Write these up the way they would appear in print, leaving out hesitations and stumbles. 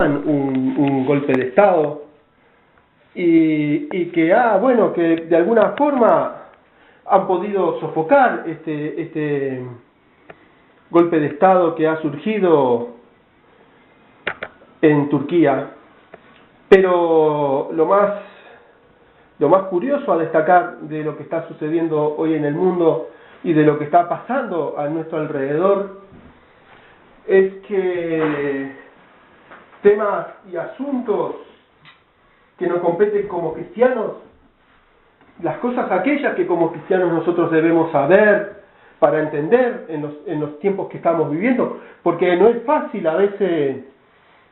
un golpe de Estado y que bueno, que de alguna forma han podido sofocar este golpe de Estado que ha surgido en Turquía. Pero lo más curioso a destacar de lo que está sucediendo hoy en el mundo y de lo que está pasando a nuestro alrededor es que temas y asuntos que nos competen como cristianos, las cosas aquellas que como cristianos nosotros debemos saber para entender en los tiempos que estamos viviendo, porque no es fácil a veces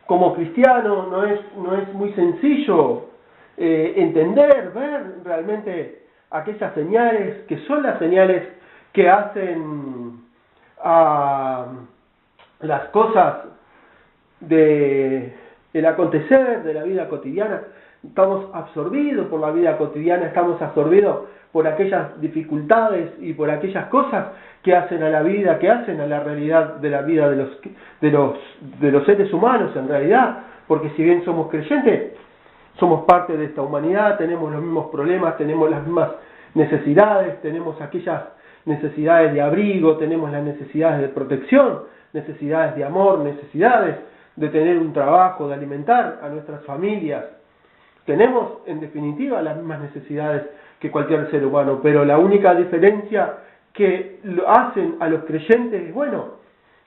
como cristiano, no es muy sencillo entender, ver realmente aquellas señales que son las señales que hacen a las cosas del acontecer de la vida cotidiana. Estamos absorbidos por la vida cotidiana, estamos absorbidos por aquellas dificultades y por aquellas cosas que hacen a la vida, que hacen a la realidad de la vida de los seres humanos en realidad, porque si bien somos creyentes, somos parte de esta humanidad, tenemos los mismos problemas, tenemos las mismas necesidades, tenemos aquellas necesidades de abrigo, tenemos las necesidades de protección, necesidades de amor, necesidades de tener un trabajo, de alimentar a nuestras familias. Tenemos, en definitiva, las mismas necesidades que cualquier ser humano, pero la única diferencia que lo hacen a los creyentes es,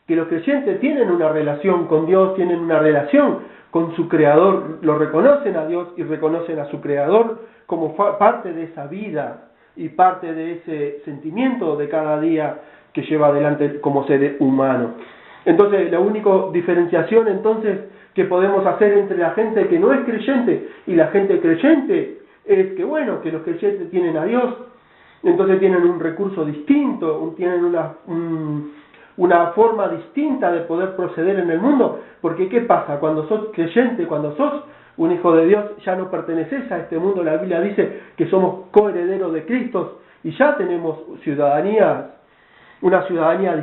que los creyentes tienen una relación con Dios, tienen una relación con su Creador, lo reconocen a Dios y reconocen a su Creador como parte de esa vida y parte de ese sentimiento de cada día que lleva adelante como ser humano. Entonces, la única diferenciación entonces que podemos hacer entre la gente que no es creyente y la gente creyente es que, que los creyentes tienen a Dios, entonces tienen un recurso distinto, tienen una forma distinta de poder proceder en el mundo, porque ¿qué pasa? Cuando sos creyente, cuando sos un hijo de Dios, ya no perteneces a este mundo. La Biblia dice que somos coherederos de Cristo y ya tenemos una ciudadanía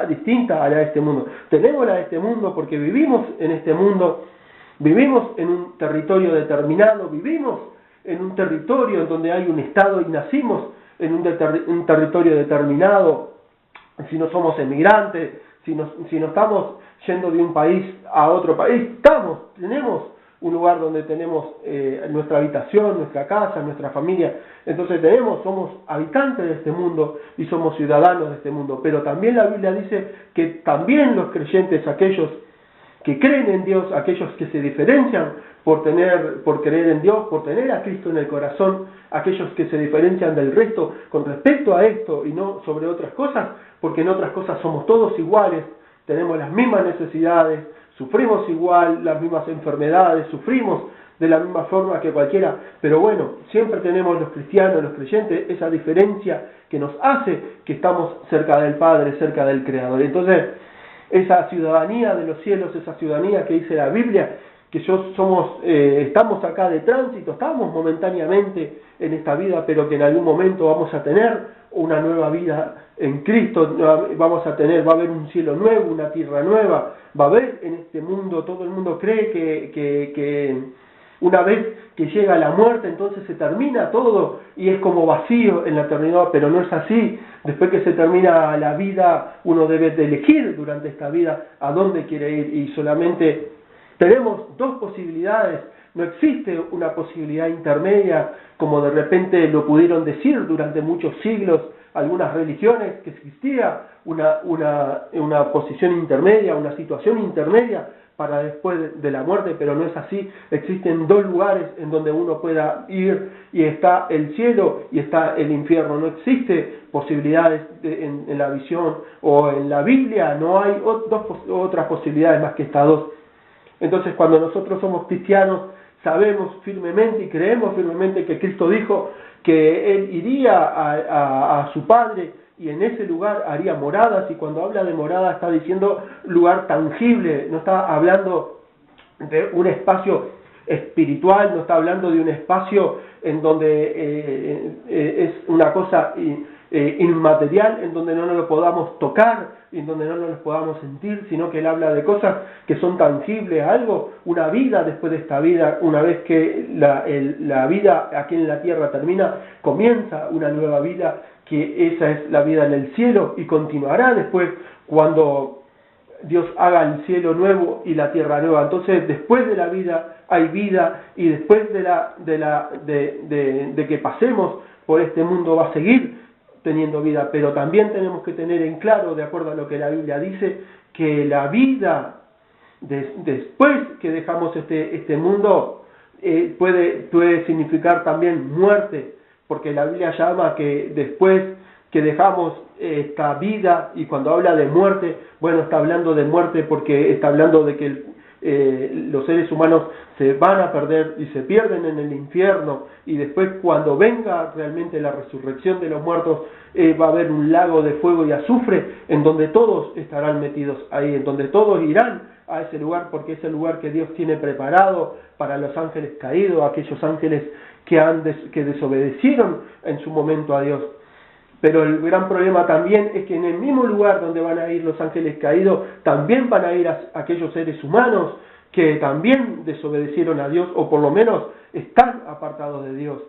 distinta a la de este mundo. Tenemos la de este mundo porque vivimos en este mundo, vivimos en un territorio determinado, vivimos en un territorio en donde hay un Estado y nacimos en un territorio determinado. Si no somos emigrantes, si no estamos yendo de un país a otro país, tenemos un lugar donde tenemos nuestra habitación, nuestra casa, nuestra familia. Entonces somos habitantes de este mundo y somos ciudadanos de este mundo. Pero también la Biblia dice que también los creyentes, aquellos que creen en Dios, aquellos que se diferencian por creer en Dios, por tener a Cristo en el corazón, aquellos que se diferencian del resto con respecto a esto y no sobre otras cosas, porque en otras cosas somos todos iguales, tenemos las mismas necesidades, sufrimos igual las mismas enfermedades, sufrimos de la misma forma que cualquiera, pero siempre tenemos los cristianos, los creyentes, esa diferencia que nos hace que estamos cerca del Padre, cerca del Creador. Entonces, esa ciudadanía de los cielos, esa ciudadanía que dice la Biblia, que estamos acá de tránsito, estamos momentáneamente en esta vida, pero que en algún momento vamos a tener una nueva vida en Cristo, va a haber un cielo nuevo, una tierra nueva, va a haber en este mundo, todo el mundo cree que una vez que llega la muerte, entonces se termina todo y es como vacío en la eternidad, pero no es así. Después que se termina la vida, uno debe de elegir durante esta vida a dónde quiere ir y solamente tenemos dos posibilidades. No existe una posibilidad intermedia, como de repente lo pudieron decir durante muchos siglos algunas religiones, que existía una posición intermedia, una situación intermedia para después de la muerte, pero no es así. Existen dos lugares en donde uno pueda ir y está el cielo y está el infierno. No existe posibilidades en la visión o en la Biblia, no hay otras posibilidades más que estas dos. Entonces, cuando nosotros somos cristianos, sabemos firmemente y creemos firmemente que Cristo dijo que Él iría a su Padre y en ese lugar haría moradas, y cuando habla de morada está diciendo lugar tangible, no está hablando de un espacio espiritual, no está hablando de un espacio en donde es una cosa inmaterial, en donde no nos lo podamos tocar, en donde no nos lo podamos sentir, sino que Él habla de cosas que son tangibles, algo, una vida después de esta vida, una vez que la vida aquí en la tierra termina, comienza una nueva vida, que esa es la vida en el cielo y continuará después cuando Dios haga el cielo nuevo y la tierra nueva. Entonces, después de la vida hay vida, y después de que pasemos por este mundo va a seguir teniendo vida, pero también tenemos que tener en claro, de acuerdo a lo que la Biblia dice, que la vida después que dejamos este mundo puede significar también muerte, porque la Biblia llama que después que dejamos esta vida, y cuando habla de muerte, bueno, está hablando de muerte porque está hablando de que los seres humanos se van a perder y se pierden en el infierno, y después cuando venga realmente la resurrección de los muertos, va a haber un lago de fuego y azufre en donde todos estarán metidos ahí, en donde todos irán a ese lugar, porque es el lugar que Dios tiene preparado para los ángeles caídos, aquellos ángeles que desobedecieron en su momento a Dios. Pero el gran problema también es que en el mismo lugar donde van a ir los ángeles caídos, también van a ir aquellos seres humanos que también desobedecieron a Dios, o por lo menos están apartados de Dios.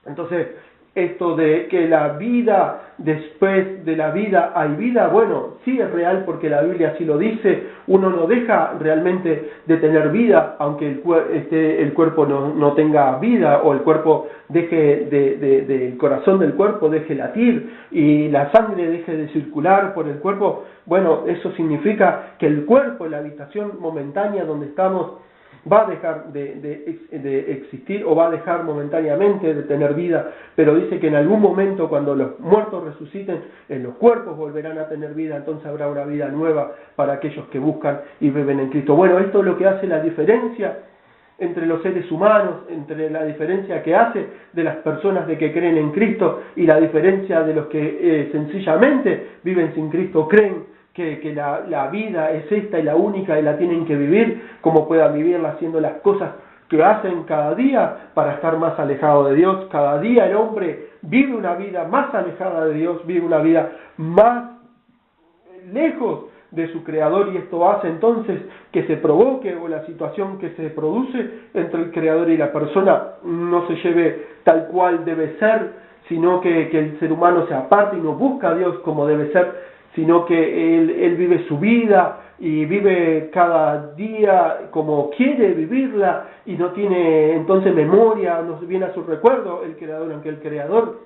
Entonces, esto de que la vida, después de la vida hay vida, bueno, sí es real porque la Biblia así lo dice. Uno no deja realmente de tener vida, aunque el cuerpo no tenga vida, o el cuerpo deje el corazón del cuerpo deje latir y la sangre deje de circular por el cuerpo. Bueno, eso significa que el cuerpo, la habitación momentánea donde estamos, va a dejar de existir, o va a dejar momentáneamente de tener vida, pero dice que en algún momento, cuando los muertos resuciten, en los cuerpos volverán a tener vida. Entonces habrá una vida nueva para aquellos que buscan y viven en Cristo. Bueno, esto es lo que hace la diferencia entre los seres humanos, entre la diferencia que hace de las personas de que creen en Cristo y la diferencia de los que sencillamente viven sin Cristo, creen que la vida es esta y la única, y la tienen que vivir como puedan vivirla, haciendo las cosas que hacen cada día para estar más alejado de Dios. Cada día el hombre vive una vida más alejada de Dios, vive una vida más lejos de su Creador, y esto hace entonces que se provoque, o la situación que se produce entre el Creador y la persona no se lleve tal cual debe ser, sino que el ser humano se aparte y no busca a Dios como debe ser, sino que él vive su vida y vive cada día como quiere vivirla, y no tiene entonces memoria, no viene a su recuerdo el Creador, aunque el Creador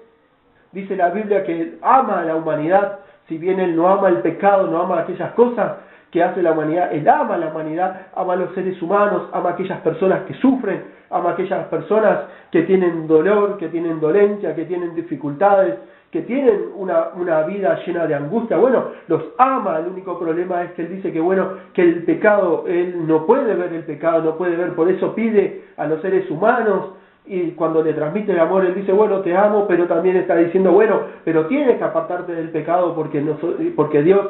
dice la Biblia que ama a la humanidad. Si bien Él no ama el pecado, no ama aquellas cosas que hace la humanidad, Él ama a la humanidad, ama a los seres humanos, ama a aquellas personas que sufren, ama a aquellas personas que tienen dolor, que tienen dolencia, que tienen dificultades, que tienen una vida llena de angustia. Bueno, los ama. El único problema es que Él dice que el pecado, Él no puede ver el pecado, no puede ver, por eso pide a los seres humanos. Y cuando le transmite el amor, Él dice, bueno, te amo, pero también está diciendo, bueno, pero tienes que apartarte del pecado, porque Dios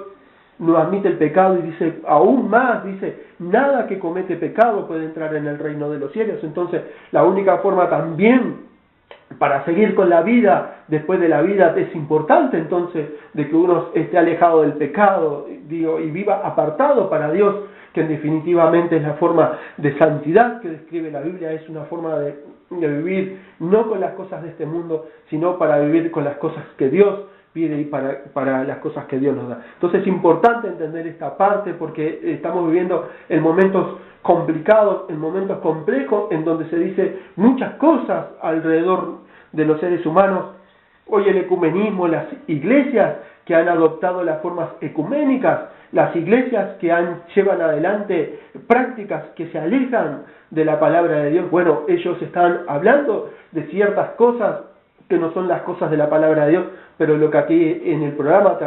no admite el pecado, y dice, aún más, dice, nada que comete pecado puede entrar en el reino de los cielos. Entonces, la única forma también para seguir con la vida, después de la vida, es importante entonces de que uno esté alejado del pecado, y viva apartado para Dios, que definitivamente es la forma de santidad que describe la Biblia. Es una forma de vivir no con las cosas de este mundo, sino para vivir con las cosas que Dios pide y para las cosas que Dios nos da. Entonces es importante entender esta parte, porque estamos viviendo en momentos complicados, en momentos complejos, en donde se dice muchas cosas alrededor de los seres humanos. Hoy el ecumenismo, las iglesias que han adoptado las formas ecuménicas, las iglesias que llevan adelante prácticas que se alejan de la palabra de Dios, bueno, ellos están hablando de ciertas cosas que no son las cosas de la palabra de Dios, pero lo que aquí en el programa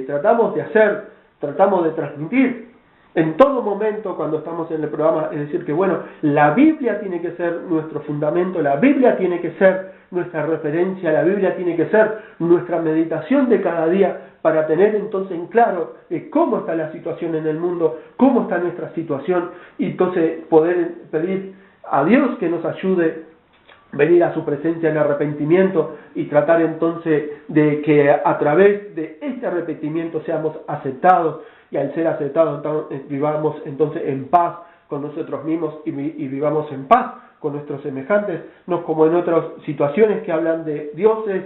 tratamos de hacer, tratamos de transmitir en todo momento cuando estamos en el programa, es decir, que bueno, la Biblia tiene que ser nuestro fundamento, la Biblia tiene que ser nuestra referencia, la Biblia tiene que ser nuestra meditación de cada día, para tener entonces en claro cómo está la situación en el mundo, cómo está nuestra situación, y entonces poder pedir a Dios que nos ayude venir a su presencia en arrepentimiento y tratar entonces de que a través de este arrepentimiento seamos aceptados, y al ser aceptados vivamos entonces en paz con nosotros mismos y vivamos en paz con nuestros semejantes, no como en otras situaciones que hablan de dioses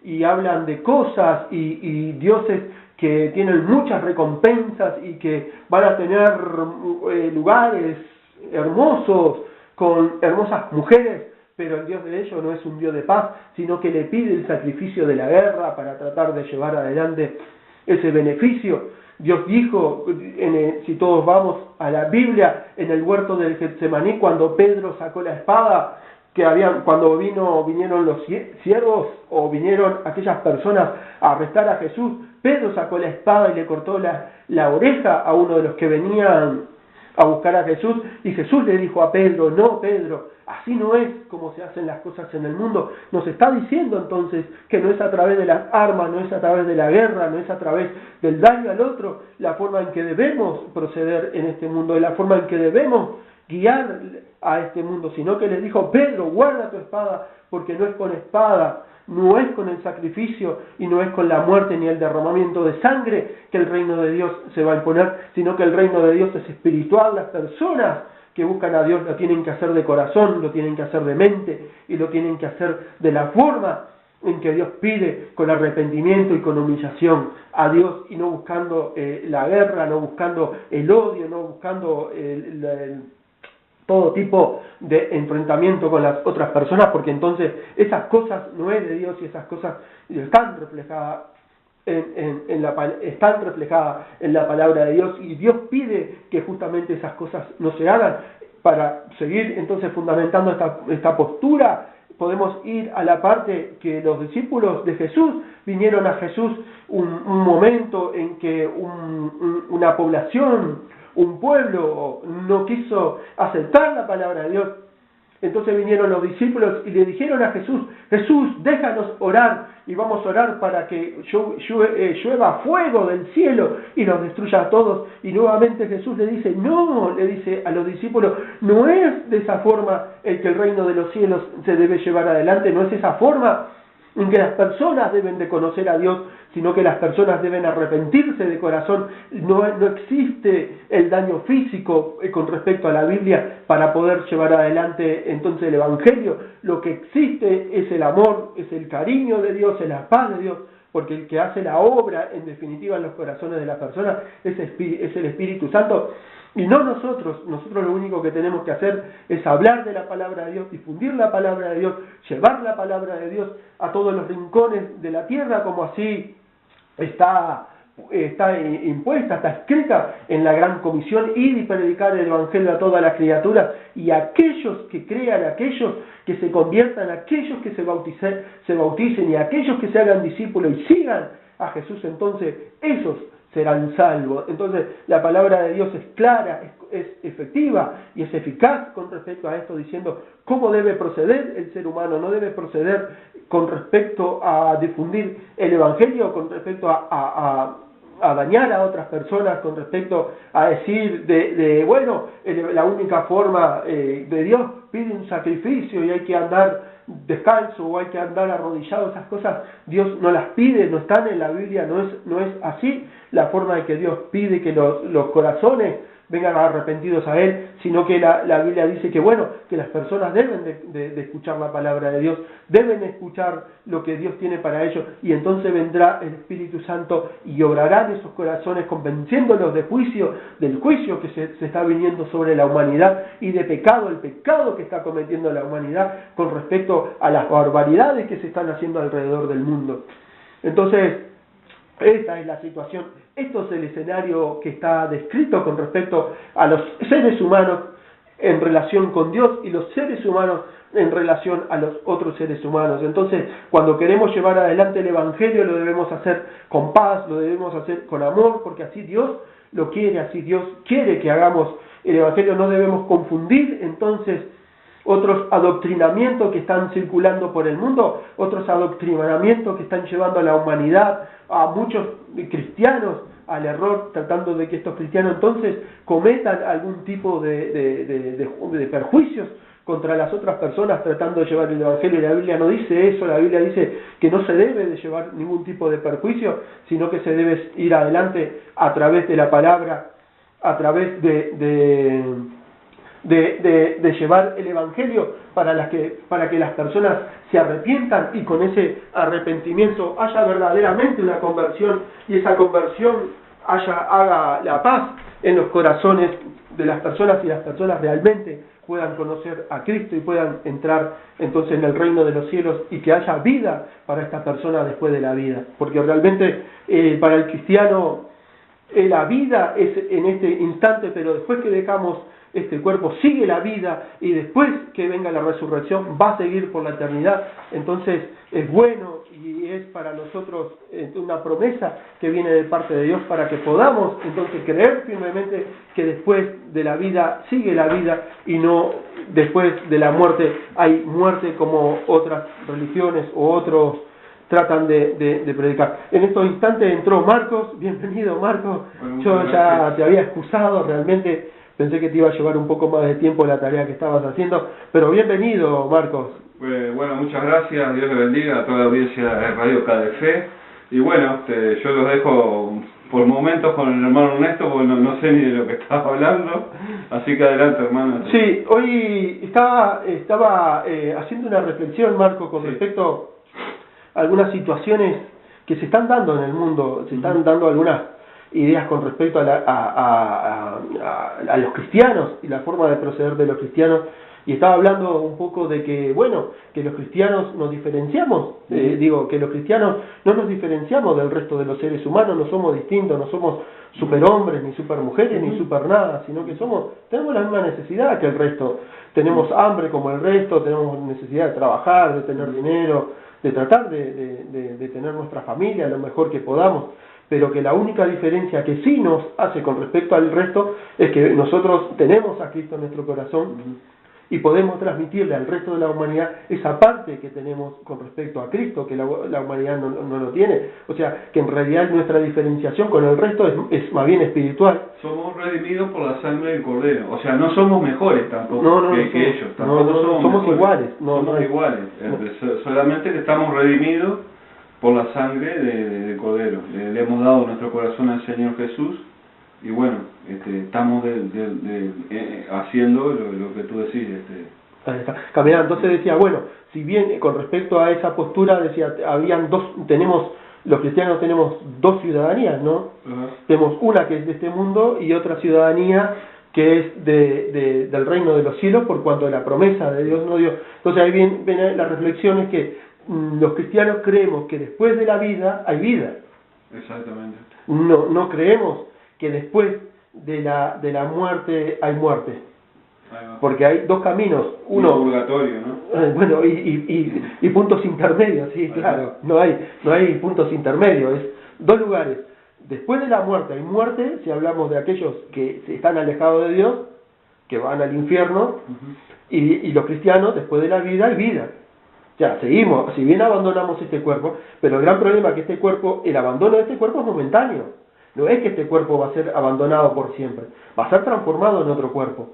y hablan de cosas y dioses que tienen muchas recompensas y que van a tener lugares hermosos con hermosas mujeres, pero el Dios de ellos no es un Dios de paz, sino que le pide el sacrificio de la guerra para tratar de llevar adelante ese beneficio. Dios dijo, si todos vamos a la Biblia, en el huerto del Getsemaní, cuando Pedro sacó la espada, cuando vinieron los siervos o vinieron aquellas personas a arrestar a Jesús, Pedro sacó la espada y le cortó la oreja a uno de los que venían a buscar a Jesús, y Jesús le dijo a Pedro, no, Pedro, así no es como se hacen las cosas en el mundo. Nos está diciendo entonces que no es a través de las armas, no es a través de la guerra, no es a través del daño al otro, la forma en que debemos proceder en este mundo, la forma en que debemos guiar a este mundo, sino que les dijo, Pedro, guarda tu espada, porque no es con espada, no es con el sacrificio y no es con la muerte ni el derramamiento de sangre que el reino de Dios se va a imponer, sino que el reino de Dios es espiritual. Las personas que buscan a Dios lo tienen que hacer de corazón, lo tienen que hacer de mente y lo tienen que hacer de la forma en que Dios pide, con arrepentimiento y con humillación a Dios, y no buscando la guerra, no buscando el odio, no buscando todo tipo de enfrentamiento con las otras personas, porque entonces esas cosas no es de Dios y esas cosas están reflejadas están reflejadas en la palabra de Dios, y Dios pide que justamente esas cosas no se hagan. Para seguir entonces fundamentando esta postura, podemos ir a la parte que los discípulos de Jesús vinieron a Jesús un momento en que una población, un pueblo no quiso aceptar la palabra de Dios. Entonces vinieron los discípulos y le dijeron a Jesús, Jesús, déjanos orar y vamos a orar para que llueva fuego del cielo y nos destruya a todos. Y nuevamente Jesús le dice, no, le dice a los discípulos, no es de esa forma el que el reino de los cielos se debe llevar adelante, no es esa forma en que las personas deben de conocer a Dios, sino que las personas deben arrepentirse de corazón. No existe el daño físico con respecto a la Biblia para poder llevar adelante entonces el Evangelio. Lo que existe es el amor, es el cariño de Dios, es la paz de Dios, porque el que hace la obra, en definitiva, en los corazones de las personas, es el Espíritu Santo. Y no nosotros lo único que tenemos que hacer es hablar de la palabra de Dios, difundir la palabra de Dios, llevar la palabra de Dios a todos los rincones de la tierra, como así está impuesta, está escrita en la gran comisión, ir y predicar el Evangelio a todas las criaturas, y aquellos que crean, aquellos que se conviertan, aquellos que se bauticen y aquellos que se hagan discípulos y sigan a Jesús, entonces esos serán salvos. Entonces la palabra de Dios es clara, es efectiva y es eficaz con respecto a esto, diciendo cómo debe proceder el ser humano. No debe proceder con respecto a difundir el Evangelio, con respecto a dañar a otras personas, con respecto a decir la única forma de Dios pide un sacrificio y hay que andar descalzo o hay que andar arrodillado. Esas cosas Dios no las pide, no están en la Biblia, no es así la forma en que Dios pide que los corazones vengan arrepentidos a Él, sino que la Biblia dice que las personas deben de escuchar la palabra de Dios, deben escuchar lo que Dios tiene para ellos, y entonces vendrá el Espíritu Santo y obrará en esos corazones, convenciéndolos del juicio que se está viniendo sobre la humanidad, y de pecado, el pecado que está cometiendo la humanidad con respecto a las barbaridades que se están haciendo alrededor del mundo. Entonces, esta es la situación, esto es el escenario que está descrito con respecto a los seres humanos en relación con Dios y los seres humanos en relación a los otros seres humanos. Entonces, cuando queremos llevar adelante el Evangelio, lo debemos hacer con paz, lo debemos hacer con amor, porque así Dios lo quiere, así Dios quiere que hagamos el Evangelio. No debemos confundir entonces otros adoctrinamientos que están circulando por el mundo, otros adoctrinamientos que están llevando a la humanidad, a muchos cristianos, al error, tratando de que estos cristianos entonces cometan algún tipo de perjuicios contra las otras personas tratando de llevar el Evangelio. Y la Biblia no dice eso, la Biblia dice que no se debe de llevar ningún tipo de perjuicio, sino que se debe ir adelante a través de la palabra, a través de llevar el Evangelio para que las personas se arrepientan y con ese arrepentimiento haya verdaderamente una conversión y esa conversión haga la paz en los corazones de las personas y las personas realmente puedan conocer a Cristo y puedan entrar entonces en el reino de los cielos y que haya vida para esta persona después de la vida. Porque realmente para el cristiano la vida es en este instante, pero después que dejamos este cuerpo sigue la vida y después que venga la resurrección va a seguir por la eternidad. Entonces es bueno y es para nosotros una promesa que viene de parte de Dios para que podamos entonces creer firmemente que después de la vida sigue la vida y no después de la muerte hay muerte como otras religiones o otros tratan de predicar. En estos instantes entró Marcos. Bienvenido, Marcos. Bueno, yo ya te había excusado, realmente pensé que te iba a llevar un poco más de tiempo la tarea que estabas haciendo, pero bienvenido, Marcos. Bueno, muchas gracias, Dios le bendiga a toda la audiencia de Radio KDF. Y bueno, yo los dejo por momentos con el hermano Ernesto, porque no sé ni de lo que estaba hablando, así que adelante, hermano. Sí, hoy estaba haciendo una reflexión, Marco, con respecto a algunas situaciones que se están dando en el mundo, se están dando algunas ideas con respecto a los cristianos y la forma de proceder de los cristianos, y estaba hablando un poco de que, bueno, que los cristianos nos diferenciamos, que los cristianos no nos diferenciamos del resto de los seres humanos, no somos distintos, no somos superhombres, ni supermujeres, ni super nada, sino que tenemos la misma necesidad que el resto, tenemos hambre como el resto, tenemos necesidad de trabajar, de tener dinero, de tratar de tener nuestra familia lo mejor que podamos, pero que la única diferencia que sí nos hace con respecto al resto es que nosotros tenemos a Cristo en nuestro corazón y podemos transmitirle al resto de la humanidad esa parte que tenemos con respecto a Cristo, que la humanidad no lo tiene. O sea, que en realidad nuestra diferenciación con el resto es más bien espiritual. Somos redimidos por la sangre del Cordero. O sea, no somos mejores tampoco que ellos. Tampoco somos iguales. Somos iguales. Solamente que estamos redimidos por la sangre del Cordero. Le hemos dado nuestro corazón al Señor Jesús. Y bueno, estamos haciendo lo que tú decís. Caminando. Entonces decía, bueno, si bien con respecto a esa postura, decía, los cristianos tenemos dos ciudadanías, ¿no? Tenemos una que es de este mundo y otra ciudadanía que es del reino de los cielos, por cuanto la promesa de Dios nos dio. Entonces ahí viene la reflexión, es que los cristianos creemos que después de la vida hay vida. Exactamente. No creemos que después de la muerte hay muerte. Porque hay dos caminos, uno purgatorio, ¿no? Bueno, y puntos intermedios, sí, claro, no hay puntos intermedios, es dos lugares. Después de la muerte hay muerte, si hablamos de aquellos que están alejados de Dios, que van al infierno, y los cristianos, después de la vida hay vida. Ya, seguimos, si bien abandonamos este cuerpo, pero el gran problema es que el abandono de este cuerpo es momentáneo. No es que este cuerpo va a ser abandonado por siempre, va a ser transformado en otro cuerpo,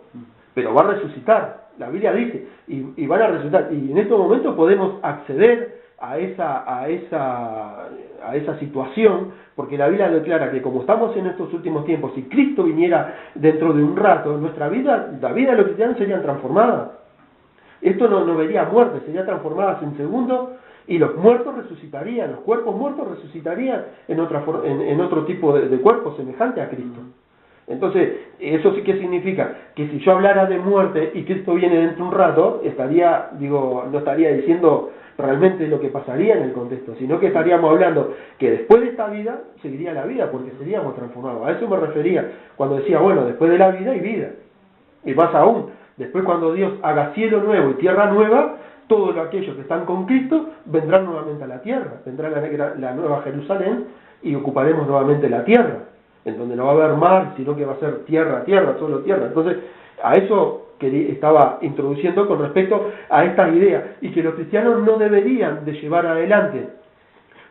pero va a resucitar. La Biblia dice, y van a resucitar. Y en estos momentos podemos acceder a esa situación, porque la Biblia declara que como estamos en estos últimos tiempos, si Cristo viniera dentro de un rato, la vida de los cristianos sería transformada. Esto no vería muerte, sería transformada en segundos. Y los muertos resucitarían, los cuerpos muertos resucitarían en otro tipo de cuerpo semejante a Cristo. Entonces, ¿eso sí que significa? Que si yo hablara de muerte y Cristo viene dentro de un rato, no estaría diciendo realmente lo que pasaría en el contexto, sino que estaríamos hablando que después de esta vida seguiría la vida, porque seríamos transformados. A eso me refería cuando decía, bueno, después de la vida hay vida. Y más aún, después cuando Dios haga cielo nuevo y tierra nueva, todos aquellos que están con Cristo vendrán nuevamente a la tierra, vendrá la nueva Jerusalén y ocuparemos nuevamente la tierra, en donde no va a haber mar, sino que va a ser tierra, solo tierra. Entonces, a eso que estaba introduciendo con respecto a estas ideas, y que los cristianos no deberían de llevar adelante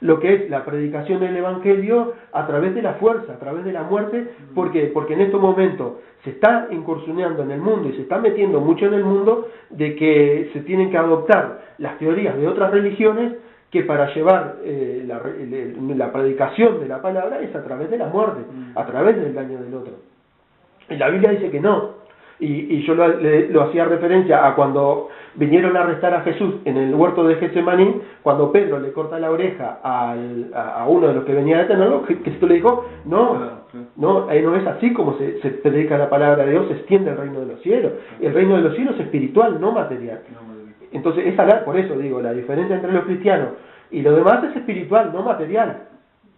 lo que es la predicación del Evangelio a través de la fuerza, a través de la muerte. ¿Por qué? Porque en estos momentos se está incursionando en el mundo y se está metiendo mucho en el mundo de que se tienen que adoptar las teorías de otras religiones, que para llevar la predicación de la palabra es a través de la muerte, a través del daño del otro. Y la Biblia dice que no. Y yo lo hacía referencia a cuando vinieron a arrestar a Jesús en el huerto de Getsemaní, cuando Pedro le corta la oreja a uno de los que venía a detenerlo, Jesús le dijo, no es así como se predica la palabra de Dios, se extiende el reino de los cielos. El reino de los cielos es espiritual, no material. Entonces, por eso digo, la diferencia entre los cristianos y lo demás es espiritual, no material.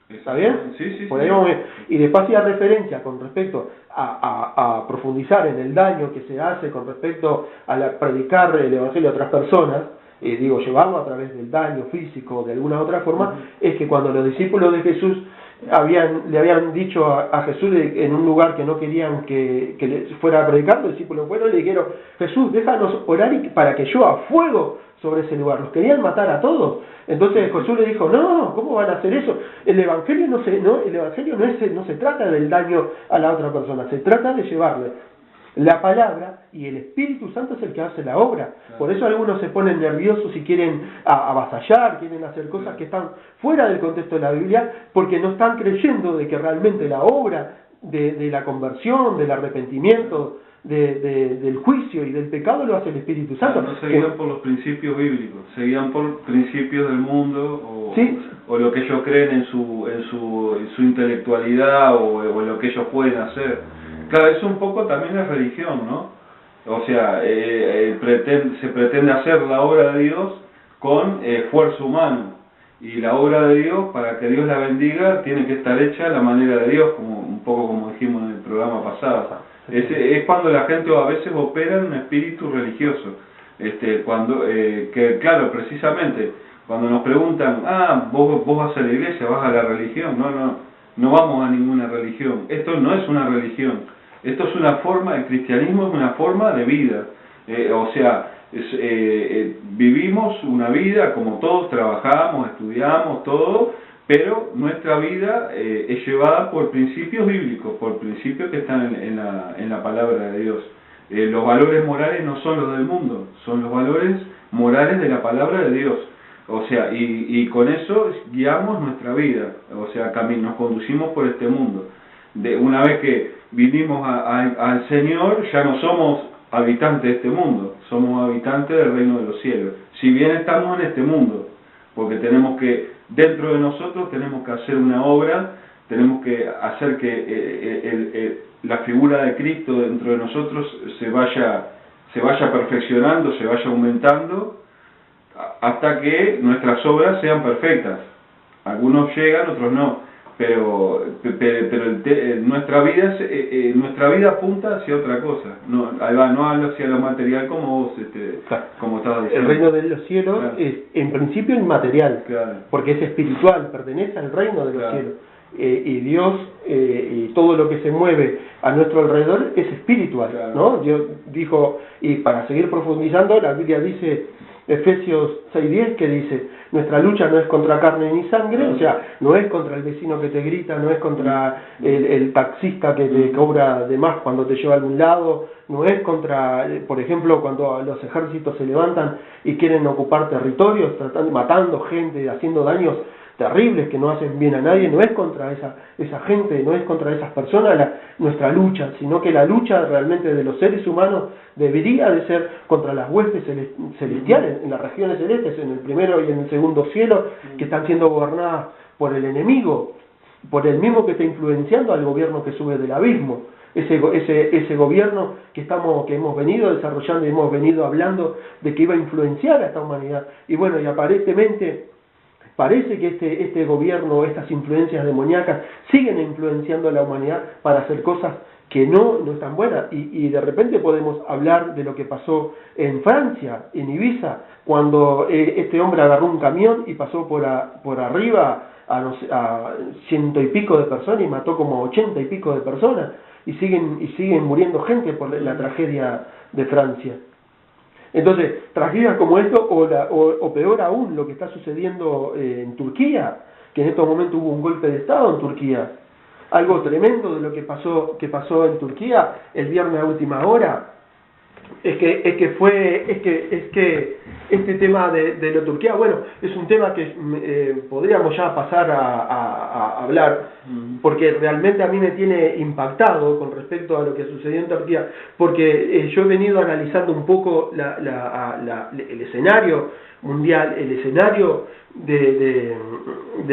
¿Está bien? Sí. Por ahí vamos a ver. Y después hacía referencia con respecto a profundizar en el daño que se hace con respecto a predicar el Evangelio a otras personas, llevarlo a través del daño físico de alguna otra forma, es que cuando los discípulos de Jesús le habían dicho a Jesús en un lugar que no querían que le fuera a predicar, los discípulos fueron y le dijeron, Jesús, déjanos orar para que yo a fuego sobre ese lugar. Los querían matar a todos. Entonces Jesús le dijo, no, ¿cómo van a hacer eso? El Evangelio no se trata del daño a la otra persona, se trata de llevarle la palabra, y el Espíritu Santo es el que hace la obra. Por eso algunos se ponen nerviosos y quieren avasallar, quieren hacer cosas que están fuera del contexto de la Biblia, porque no están creyendo de que realmente la obra de la conversión, del arrepentimiento, del juicio y del pecado lo hace el Espíritu Santo. No seguían por los principios bíblicos, seguían por principios del mundo o lo que ellos creen en su intelectualidad o en lo que ellos pueden hacer. Claro, es un poco también la religión, ¿no? O sea, se pretende hacer la obra de Dios con esfuerzo humano, y la obra de Dios, para que Dios la bendiga, tiene que estar hecha a la manera de Dios, un poco como dijimos en el programa pasado. Es cuando la gente a veces opera en un espíritu religioso, claro, precisamente, cuando nos preguntan, vos vas a la iglesia, vas a la religión, no vamos a ninguna religión, esto no es una religión, esto es una forma, el cristianismo es una forma de vida, vivimos una vida como todos, trabajamos, estudiamos, todo, pero nuestra vida es llevada por principios bíblicos, por principios que están en la palabra de Dios. Los valores morales no son los del mundo, son los valores morales de la palabra de Dios. O sea, y con eso guiamos nuestra vida, o sea, nos conducimos por este mundo. Una vez que vinimos al Señor, ya no somos habitantes de este mundo, somos habitantes del reino de los cielos. Si bien estamos en este mundo, porque dentro de nosotros tenemos que hacer una obra, tenemos que hacer que la figura de Cristo dentro de nosotros se vaya perfeccionando, se vaya aumentando, hasta que nuestras obras sean perfectas. Algunos llegan, otros no, pero nuestra vida apunta hacia otra cosa, no hablo hacia lo material como vos como estabas diciendo. El reino de los cielos es en principio inmaterial, porque es espiritual, pertenece al reino de los cielos. Y Dios y todo lo que se mueve a nuestro alrededor es espiritual, ¿no? Dios dijo, y para seguir profundizando, la Biblia dice, Efesios 6:10, que dice, nuestra lucha no es contra carne ni sangre, o sea, no es contra el vecino que te grita, no es contra el taxista que te cobra de más cuando te lleva a algún lado, no es contra, por ejemplo, cuando los ejércitos se levantan y quieren ocupar territorios, matando gente, haciendo daños terribles que no hacen bien a nadie, no es contra esa gente, no es contra esas personas nuestra lucha, sino que la lucha realmente de los seres humanos debería de ser contra las huestes celestiales, en las regiones celestes, en el primero y en el segundo cielo, que están siendo gobernadas por el enemigo, por el mismo que está influenciando al gobierno que sube del abismo. Ese gobierno que hemos venido desarrollando y hemos venido hablando de que iba a influenciar a esta humanidad. Y bueno, y aparentemente parece que este gobierno, estas influencias demoníacas, siguen influenciando a la humanidad para hacer cosas que no están buenas. Y de repente podemos hablar de lo que pasó en Francia, en Ibiza, cuando este hombre agarró un camión y pasó por arriba a 100 y pico de personas y mató como 80 y pico de personas. Y siguen muriendo gente por la tragedia de Francia. Entonces, tragedias como esto, o peor aún, lo que está sucediendo en Turquía, que en estos momentos hubo un golpe de Estado en Turquía. Algo tremendo de lo que pasó en Turquía el viernes a última hora. Es que este tema de la Turquía, bueno, es un tema que podríamos ya pasar a hablar, porque realmente a mí me tiene impactado con respecto a lo que sucedió en Turquía, porque yo he venido analizando un poco el escenario mundial, el escenario de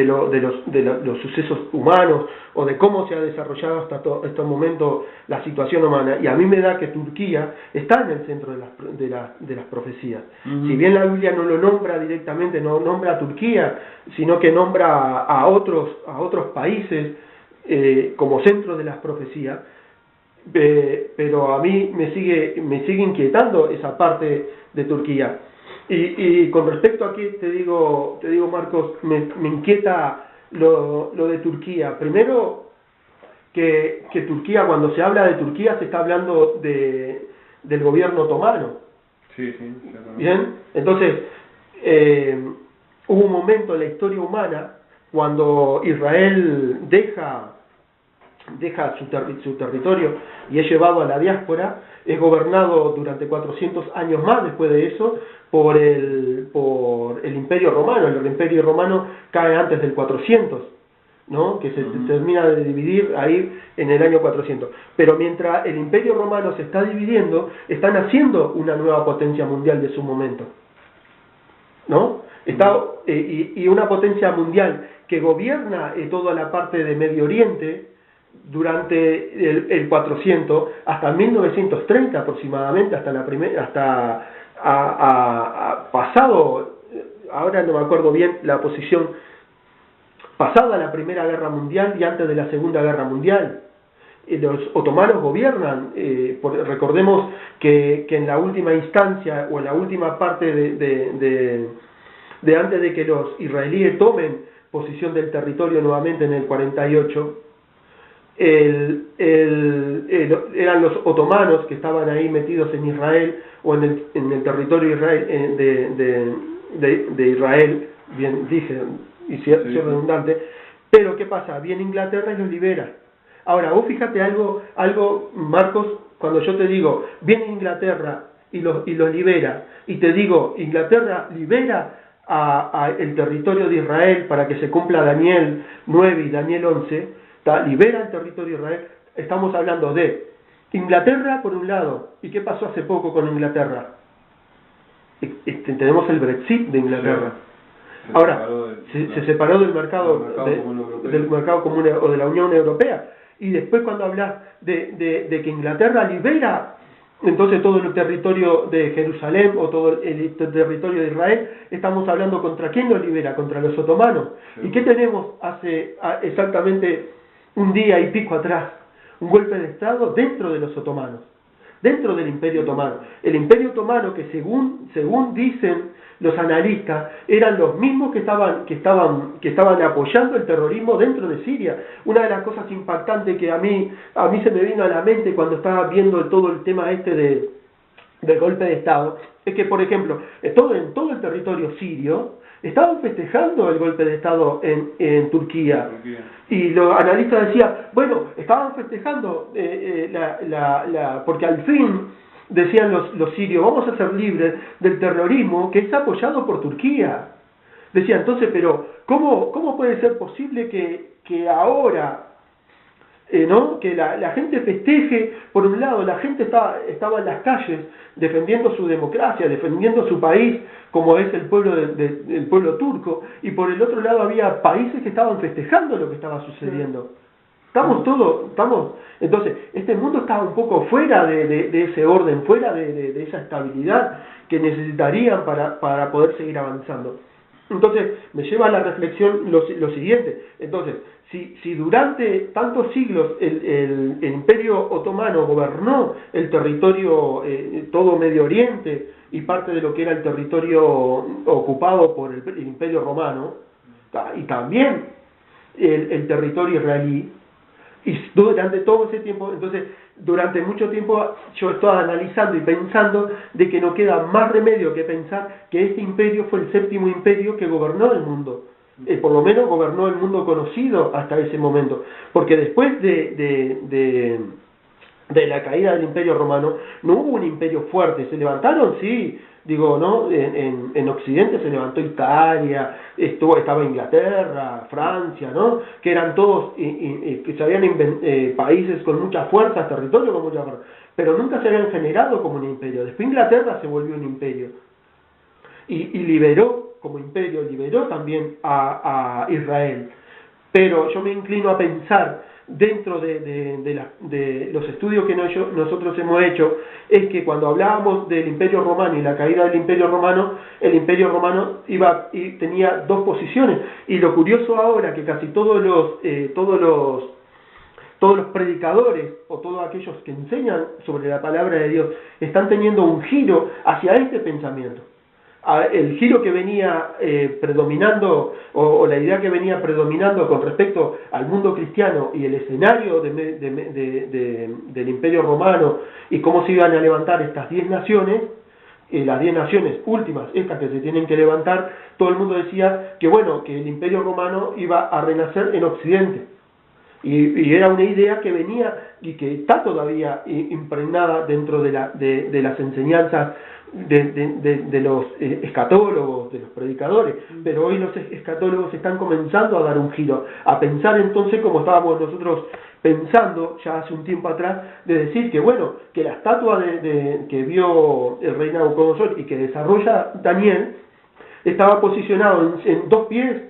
los sucesos humanos, o de cómo se ha desarrollado hasta estos momentos la situación humana, y a mí me da que Turquía está en el centro de las profecías. Si bien la Biblia no lo nombra directamente, no nombra a Turquía, sino que nombra a otros países como centro de las profecías, pero a mí me sigue inquietando esa parte de Turquía. Y con respecto a aquí te digo Marcos, me inquieta lo de Turquía. Primero, que Turquía, cuando se habla de Turquía, se está hablando del gobierno otomano. Sí, Bien, entonces hubo un momento en la historia humana cuando Israel deja su territorio y es llevado a la diáspora, es gobernado durante 400 años más después de eso por el Imperio Romano. El Imperio Romano cae antes del 400, ¿no? Que se termina de dividir ahí en el año 400. Pero mientras el Imperio Romano se está dividiendo, están haciendo una nueva potencia mundial de su momento, ¿no? Y una potencia mundial que gobierna toda la parte de Medio Oriente durante el 400 hasta 1930 aproximadamente, pasado, ahora no me acuerdo bien la posición, pasada la Primera Guerra Mundial y antes de la Segunda Guerra Mundial. Los otomanos gobiernan, recordemos que en la última instancia, o en la última parte de antes de que los israelíes tomen posición del territorio nuevamente en el 48, eran los otomanos que estaban ahí metidos en Israel, o en el territorio de Israel, bien dije, y si es redundante, pero ¿qué pasa? Viene Inglaterra y los libera. Ahora, vos fíjate algo, Marcos, cuando yo te digo, viene Inglaterra y los libera, y te digo, Inglaterra libera a el territorio de Israel para que se cumpla Daniel 9 y Daniel 11, libera el territorio de Israel. Estamos hablando de Inglaterra por un lado. ¿Y qué pasó hace poco con Inglaterra? Tenemos el Brexit de Inglaterra. Ahora, se separó del mercado común o de la Unión Europea. Y después, cuando hablas de que Inglaterra libera entonces todo el territorio de Jerusalén o todo el territorio de Israel, estamos hablando contra quién lo libera, contra los otomanos. ¿Y qué tenemos hace exactamente un día y pico atrás? Un golpe de Estado dentro de los otomanos, dentro del Imperio Otomano. El Imperio Otomano, que según dicen los analistas, eran los mismos que estaban apoyando el terrorismo dentro de Siria. Una de las cosas impactantes que a mí se me vino a la mente cuando estaba viendo todo el tema del golpe de Estado, es que, por ejemplo, en todo el territorio sirio estaban festejando el golpe de Estado en Turquía. Y los analistas decían, bueno, estaban festejando porque al fin, decían los sirios, vamos a ser libres del terrorismo que es apoyado por Turquía. Decían, entonces, pero ¿cómo puede ser posible que ahora, ¿no? Que la gente festeje? Por un lado, la gente estaba en las calles defendiendo su democracia, defendiendo su país, como es el pueblo el pueblo turco, y por el otro lado había países que estaban festejando lo que estaba sucediendo. Entonces, este mundo está un poco fuera de ese orden, fuera de esa estabilidad que necesitarían para poder seguir avanzando. Entonces, me lleva a la reflexión lo siguiente. Entonces, si durante tantos siglos el Imperio Otomano gobernó el territorio, todo Medio Oriente y parte de lo que era el territorio ocupado por el Imperio Romano, y también el territorio israelí, y durante todo ese tiempo, entonces, durante mucho tiempo yo estaba analizando y pensando de que no queda más remedio que pensar que este imperio fue el séptimo imperio que gobernó el mundo. por lo menos gobernó el mundo conocido hasta ese momento, porque después de la caída del Imperio Romano no hubo un imperio fuerte. Se levantaron, sí, digo, ¿no? En Occidente se levantó Italia, estaba Inglaterra, Francia, ¿no? Que eran todos que se habían países con mucha fuerza, territorio con mucha fuerza, pero nunca se habían generado como un imperio. Después Inglaterra se volvió un imperio y liberó como imperio, liberó también a Israel. Pero yo me inclino a pensar, dentro de los estudios que nosotros hemos hecho, es que cuando hablábamos del Imperio Romano y la caída del Imperio Romano, el Imperio Romano tenía dos posiciones. Y lo curioso ahora que casi todos los predicadores o todos aquellos que enseñan sobre la palabra de Dios están teniendo un giro hacia este pensamiento. El giro que venía predominando, o la idea que venía predominando con respecto al mundo cristiano y el escenario del Imperio Romano y cómo se iban a levantar estas 10 naciones, las 10 naciones últimas, estas que se tienen que levantar, todo el mundo decía que bueno, que el Imperio Romano iba a renacer en Occidente. Y era una idea que venía y que está todavía impregnada dentro de las enseñanzas de los escatólogos, de los predicadores. Pero hoy los escatólogos están comenzando a dar un giro, a pensar entonces como estábamos nosotros pensando ya hace un tiempo atrás, de decir que bueno, que la estatua que vio el rey Nabucodonosor y que desarrolla Daniel estaba posicionado en 2 pies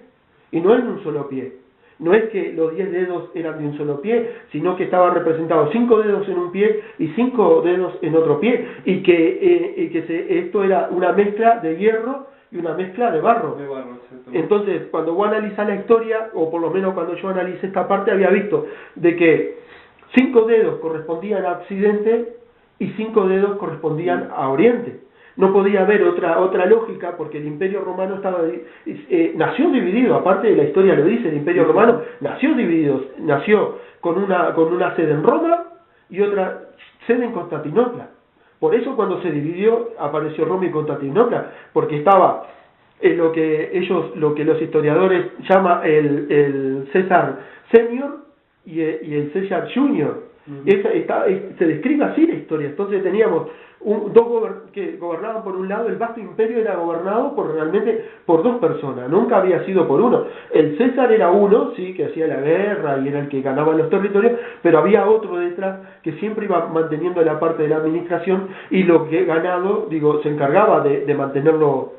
y no en un solo pie. No es que los 10 dedos eran de un solo pie, sino que estaban representados 5 dedos en un pie y 5 dedos en otro pie, y que esto era una mezcla de hierro y una mezcla de barro. Entonces, cuando vos analizás la historia, o por lo menos cuando yo analicé esta parte, había visto de que 5 dedos correspondían a Occidente y 5 dedos correspondían a Oriente. No podía haber otra lógica, porque el Imperio Romano nació dividido. Aparte de la historia lo dice, el Imperio Romano nació dividido, nació con una sede en Roma y otra sede en Constantinopla. Por eso cuando se dividió apareció Roma y Constantinopla, porque estaba lo que los historiadores llaman el César Senior y el César Junior. Se describe así la historia. Entonces teníamos que gobernaban por un lado. El vasto imperio era gobernado realmente por 2 personas, nunca había sido por uno. El César era uno, sí, que hacía la guerra y era el que ganaba los territorios, pero había otro detrás que siempre iba manteniendo la parte de la administración, y lo que ganado, se encargaba de mantenerlo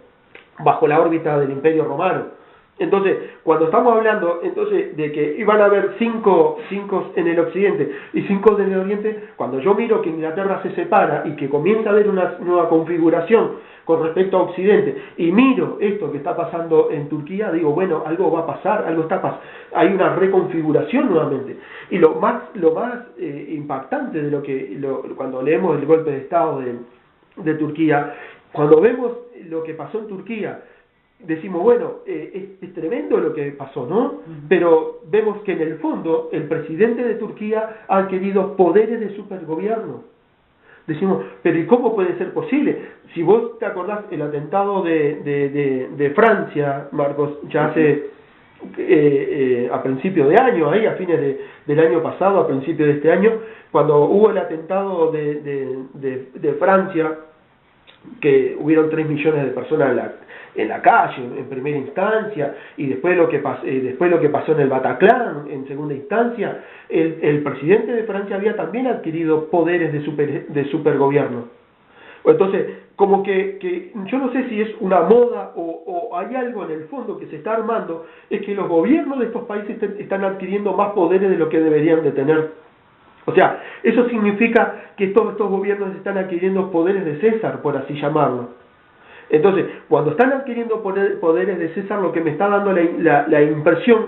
bajo la órbita del Imperio Romano. Entonces, cuando estamos hablando de que iban a haber 5 en el occidente y 5 en el oriente, cuando yo miro que Inglaterra se separa y que comienza a haber una nueva configuración con respecto a occidente, y miro esto que está pasando en Turquía, digo, bueno, algo va a pasar, hay una reconfiguración nuevamente. Y lo más impactante cuando leemos el golpe de Estado de Turquía, cuando vemos lo que pasó en Turquía, decimos, bueno, es tremendo lo que pasó, ¿no? Pero vemos que en el fondo el presidente de Turquía ha adquirido poderes de supergobierno. Decimos, pero ¿y cómo puede ser posible? Si vos te acordás el atentado de Francia, Marcos, ya hace a principios de año, a fines del año pasado, a principios de este año, cuando hubo el atentado de Francia, que hubieron 3 millones de personas en la calle en primera instancia, y después lo que pasó en el Bataclan en segunda instancia, el presidente de Francia había también adquirido poderes de supergobierno. Entonces, como que yo no sé si es una moda o hay algo en el fondo que se está armando, es que los gobiernos de estos países están adquiriendo más poderes de lo que deberían de tener. O sea, eso significa que todos estos gobiernos están adquiriendo poderes de César, por así llamarlo. Entonces, cuando están adquiriendo poderes de César, lo que me está dando la impresión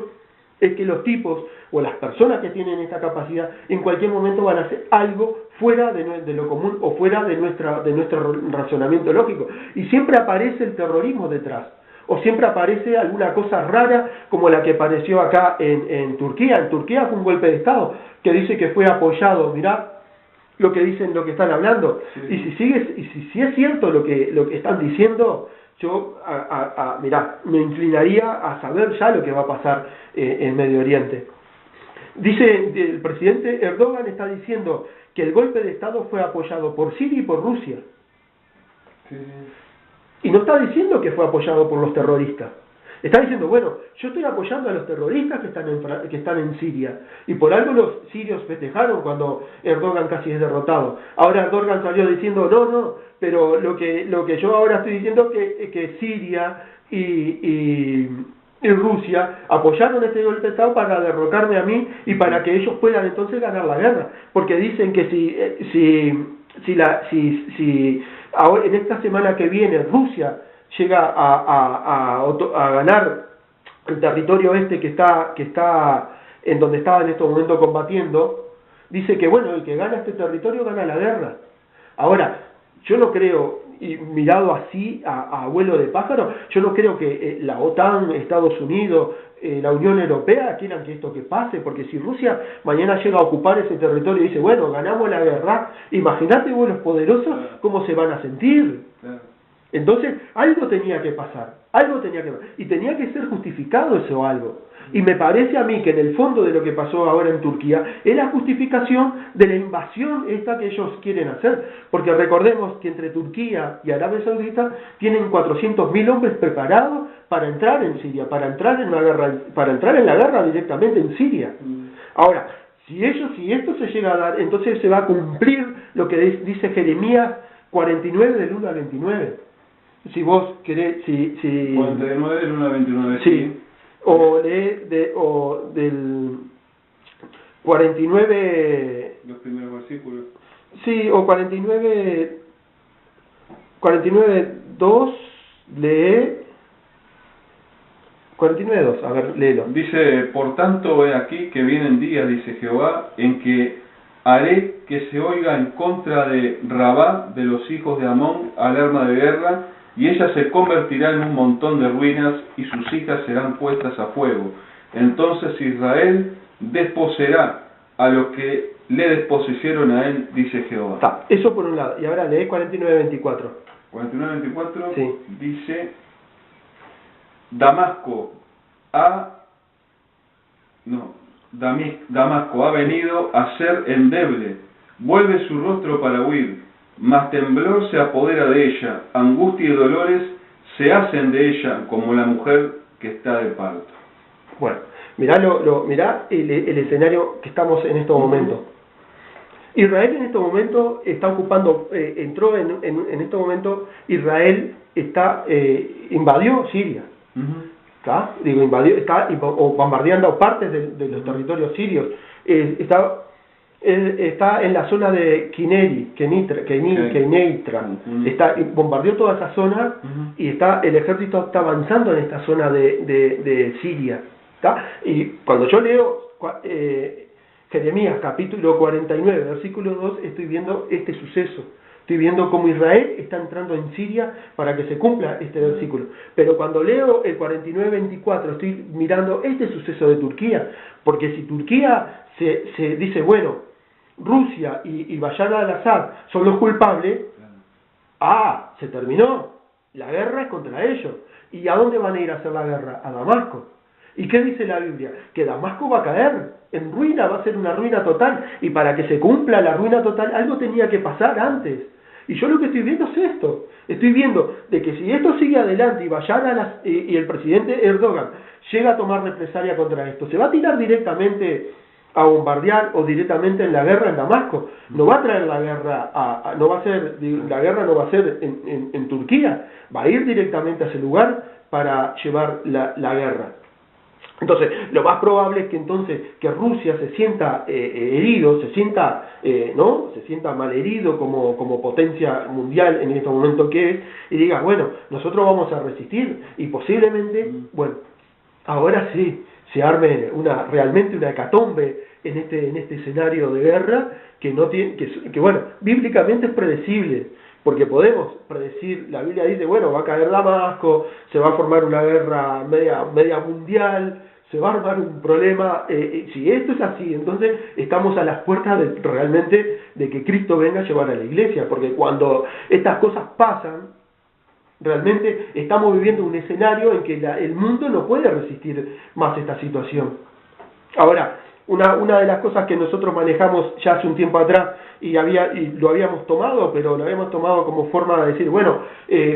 es que los tipos o las personas que tienen esta capacidad en cualquier momento van a hacer algo fuera de lo común o fuera de nuestro razonamiento lógico. Y siempre aparece el terrorismo detrás. O siempre aparece alguna cosa rara como la que apareció acá en Turquía. En Turquía fue un golpe de Estado que dice que fue apoyado, mirá lo que dicen, lo que están hablando. Sí. Y si es cierto lo que están diciendo, mirá, me inclinaría a saber ya lo que va a pasar en Medio Oriente. Dice, el presidente Erdogan está diciendo que el golpe de Estado fue apoyado por Siria y por Rusia. Sí. Y no está diciendo que fue apoyado por los terroristas. Está diciendo, bueno, yo estoy apoyando a los terroristas que están en Siria. Y por algo los sirios festejaron cuando Erdogan casi es derrotado. Ahora Erdogan salió diciendo, no, pero lo que yo ahora estoy diciendo es que Siria y Rusia apoyaron este golpe de Estado para derrocarme a mí y para que ellos puedan entonces ganar la guerra. Porque dicen que si ahora, en esta semana que viene Rusia llega a ganar el territorio este que está en donde estaba en estos momentos combatiendo, dice que bueno, el que gana este territorio gana la guerra. Ahora, yo no creo, y mirado así a vuelo de pájaro, yo no creo que la OTAN, Estados Unidos, la Unión Europea quieran que esto que pase, porque si Rusia mañana llega a ocupar ese territorio y dice, bueno, ganamos la guerra, imagínate vos los poderosos cómo se van a sentir. Entonces, algo tenía que pasar, y tenía que ser justificado eso algo. Y me parece a mí que en el fondo de lo que pasó ahora en Turquía es la justificación de la invasión esta que ellos quieren hacer. Porque recordemos que entre Turquía y Arabia Saudita tienen 400.000 hombres preparados para entrar en Siria, para entrar en la guerra directamente en Siria. Ahora, si esto se llega a dar, entonces se va a cumplir lo que dice Jeremías 49 del 1 al 29. Si vos querés, 49 del 1 al 29, sí. O del 49... Los primeros versículos. Sí, o 49... 49.2, lee... 49.2, a ver, léelo. Dice, por tanto, he aquí que vienen días, dice Jehová, en que haré que se oiga en contra de Rabá, de los hijos de Amón, alarma de guerra, y ella se convertirá en un montón de ruinas, y sus hijas serán puestas a fuego. Entonces Israel desposeerá a los que le desposecieron a él, dice Jehová. Está, eso por un lado. Y ahora lee 49.24. 49.24 sí. Dice, Damasco ha venido a ser endeble, vuelve su rostro para huir, mas temblor se apodera de ella, angustia y dolores se hacen de ella como la mujer que está de parto. Bueno, mirá el escenario que estamos en estos momentos. Israel en estos momentos está ocupando, entró en estos momentos, Israel invadió Siria. ¿Está? Digo, está bombardeando partes de los territorios sirios. Está en la zona de Quneitra, bombardeó toda esa zona y el ejército está avanzando en esta zona de Siria. ¿Está? Y cuando yo leo Jeremías capítulo 49, versículo 2, estoy viendo este suceso. Estoy viendo cómo Israel está entrando en Siria para que se cumpla este versículo. Pero cuando leo el 49-24, estoy mirando este suceso de Turquía. Porque si Turquía se dice, bueno, Rusia y Bashar al-Assad son los culpables, se terminó. La guerra es contra ellos. ¿Y a dónde van a ir a hacer la guerra? A Damasco. ¿Y qué dice la Biblia? Que Damasco va a caer en ruina, va a ser una ruina total. Y para que se cumpla la ruina total, algo tenía que pasar antes. Y yo lo que estoy viendo es esto. Estoy viendo de que si esto sigue adelante y el presidente Erdogan llega a tomar represalia contra esto, se va a tirar directamente a bombardear o directamente en la guerra en Damasco. No va a traer la guerra la guerra no va a ser en Turquía, va a ir directamente a ese lugar para llevar la guerra. Entonces, lo más probable es que entonces que Rusia se sienta herido, se sienta malherido como potencia mundial en este momento que es, y diga, bueno, nosotros vamos a resistir, y posiblemente, bueno, ahora sí se arme realmente una hecatombe en este escenario de guerra que bueno, bíblicamente es predecible. Porque podemos predecir, la Biblia dice, bueno, va a caer Damasco, se va a formar una guerra media mundial, se va a armar un problema. Si esto es así, entonces estamos a las puertas realmente de que Cristo venga a llevar a la iglesia. Porque cuando estas cosas pasan, Realmente estamos viviendo un escenario en que el mundo no puede resistir más esta situación. Ahora, una de las cosas que nosotros manejamos ya hace un tiempo atrás y lo habíamos tomado, pero lo habíamos tomado como forma de decir, bueno,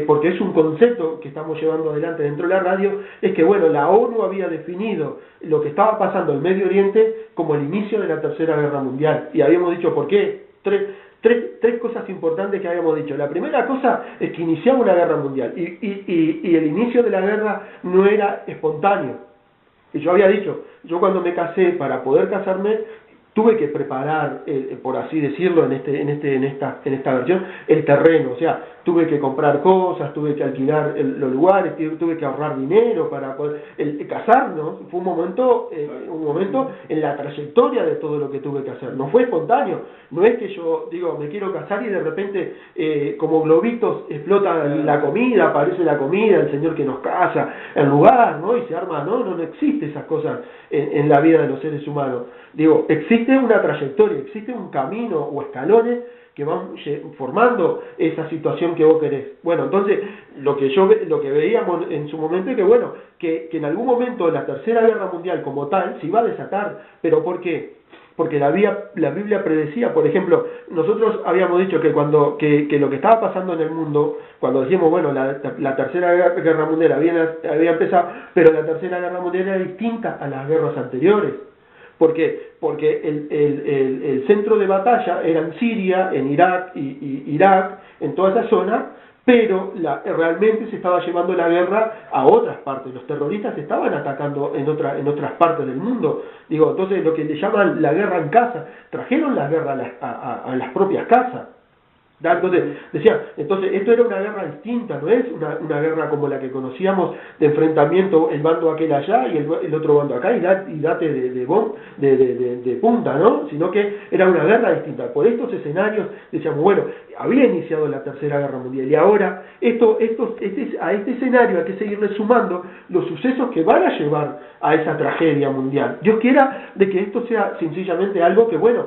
porque es un concepto que estamos llevando adelante dentro de la radio, es que bueno, la ONU había definido lo que estaba pasando en Medio Oriente como el inicio de la Tercera Guerra Mundial. Y habíamos dicho, ¿por qué? Tres cosas importantes que habíamos dicho. La primera cosa es que iniciaba una guerra mundial y el inicio de la guerra no era espontáneo. Y yo había dicho, yo cuando me casé, para poder casarme, tuve que preparar, por así decirlo, en esta versión, el terreno. O sea, tuve que comprar cosas, tuve que alquilar los lugares, tuve que ahorrar dinero para poder casarnos. Fue un momento en la trayectoria de todo lo que tuve que hacer. No fue espontáneo. No es que yo digo, me quiero casar y de repente, como globitos, explota la comida, aparece la comida, el señor que nos casa, el lugar, ¿no? Y se arma, no existe esas cosas en la vida de los seres humanos. Digo, existe una trayectoria, existe un camino o escalones que van formando esa situación que vos querés. Bueno, entonces, lo que veíamos en su momento es que, bueno, que en algún momento la Tercera Guerra Mundial como tal se iba a desatar. ¿Pero por qué? Porque la Biblia predecía, por ejemplo, nosotros habíamos dicho que que lo que estaba pasando en el mundo, cuando decíamos, bueno, la Tercera Guerra Mundial había empezado, pero la Tercera Guerra Mundial era distinta a las guerras anteriores. ¿Por qué? Porque el centro de batalla era en Siria, en Irak y Irak, en toda esa zona, pero realmente se estaba llevando la guerra a otras partes. Los terroristas estaban atacando en otras partes del mundo. Digo, entonces lo que le llaman la guerra en casa, trajeron la guerra a las propias casas. Entonces, entonces esto era una guerra distinta, no es una guerra como la que conocíamos de enfrentamiento, el bando aquel allá y el otro bando acá y date de punta, ¿no? Sino que era una guerra distinta. Por estos escenarios decíamos, bueno, había iniciado la Tercera Guerra Mundial y ahora a este escenario hay que seguirle sumando los sucesos que van a llevar a esa tragedia mundial. Dios quiera de que esto sea sencillamente algo que, bueno,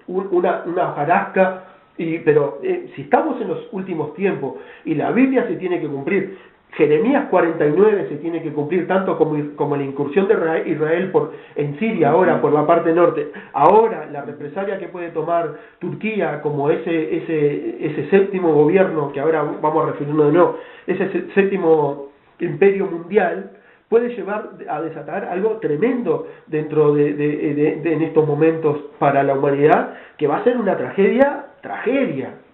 una hojarasca. Pero si estamos en los últimos tiempos y la Biblia se tiene que cumplir, Jeremías 49 se tiene que cumplir tanto como la incursión de Israel en Siria ahora por la parte norte, ahora la represalia que puede tomar Turquía como ese séptimo gobierno que ahora vamos a referirnos de nuevo, ese séptimo imperio mundial, puede llevar a desatar algo tremendo dentro en estos momentos para la humanidad, que va a ser una tragedia,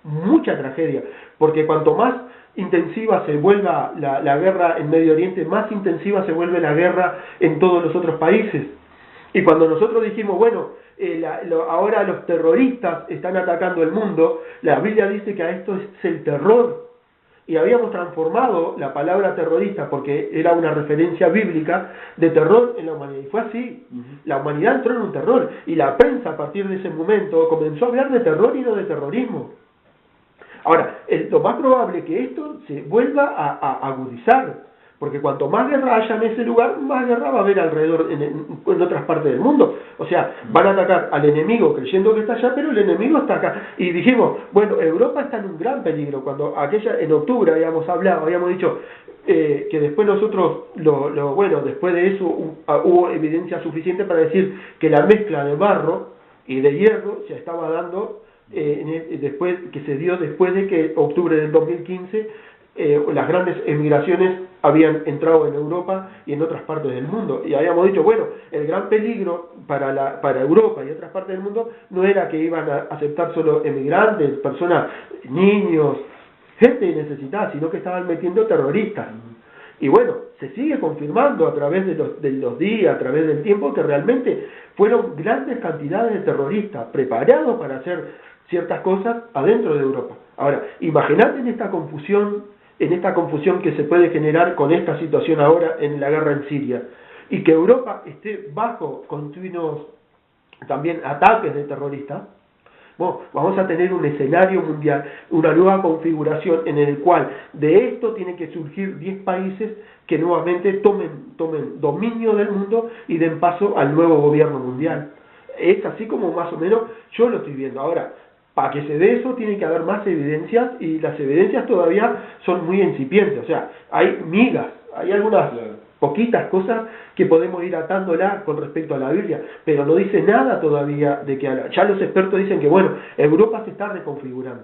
mucha tragedia, porque cuanto más intensiva se vuelva la guerra en Medio Oriente, más intensiva se vuelve la guerra en todos los otros países. Y cuando nosotros dijimos, bueno, ahora los terroristas están atacando el mundo, la Biblia dice que a esto es el terror. Y habíamos transformado la palabra terrorista, porque era una referencia bíblica, de terror en la humanidad. Y fue así. La humanidad entró en un terror. Y la prensa, a partir de ese momento, comenzó a hablar de terror y no de terrorismo. Ahora, lo más probable es que esto se vuelva a agudizar. Porque cuanto más guerra haya en ese lugar, más guerra va a haber alrededor en otras partes del mundo. O sea, van a atacar al enemigo creyendo que está allá, pero el enemigo está acá. Y dijimos, bueno, Europa está en un gran peligro. Cuando en octubre habíamos dicho que después nosotros, después de eso hubo evidencia suficiente para decir que la mezcla de barro y de hierro se estaba dando después de que octubre del 2015 las grandes emigraciones habían entrado en Europa y en otras partes del mundo. Y habíamos dicho, bueno, el gran peligro para Europa y otras partes del mundo no era que iban a aceptar solo emigrantes, personas, niños, gente necesitada, sino que estaban metiendo terroristas. Y bueno, se sigue confirmando a través de los días, a través del tiempo, que realmente fueron grandes cantidades de terroristas preparados para hacer ciertas cosas adentro de Europa. Ahora, imagínate en esta confusión que se puede generar con esta situación ahora en la guerra en Siria, y que Europa esté bajo continuos también ataques de terroristas. Bueno, vamos a tener un escenario mundial, una nueva configuración en el cual de esto tienen que surgir 10 países que nuevamente tomen dominio del mundo y den paso al nuevo gobierno mundial. Es así como más o menos yo lo estoy viendo. Ahora, Para que se dé eso tiene que haber más evidencias y las evidencias todavía son muy incipientes, o sea, hay migas, hay algunas poquitas cosas que podemos ir atándola con respecto a la Biblia, pero no dice nada todavía de que ya los expertos dicen que bueno, Europa se está reconfigurando.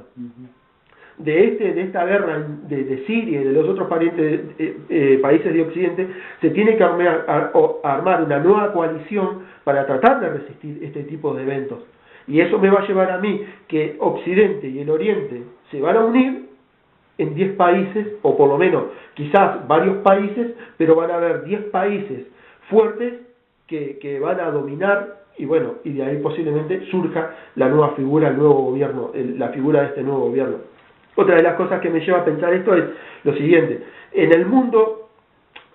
De esta guerra de Siria y de los otros países de Occidente, se tiene que armar una nueva coalición para tratar de resistir este tipo de eventos. Y eso me va a llevar a mí que Occidente y el Oriente se van a unir en 10 países, o por lo menos quizás varios países, pero van a haber 10 países fuertes que van a dominar, y bueno, y de ahí posiblemente surja la nueva figura, el nuevo gobierno, la figura de este nuevo gobierno. Otra de las cosas que me lleva a pensar esto es lo siguiente: en el mundo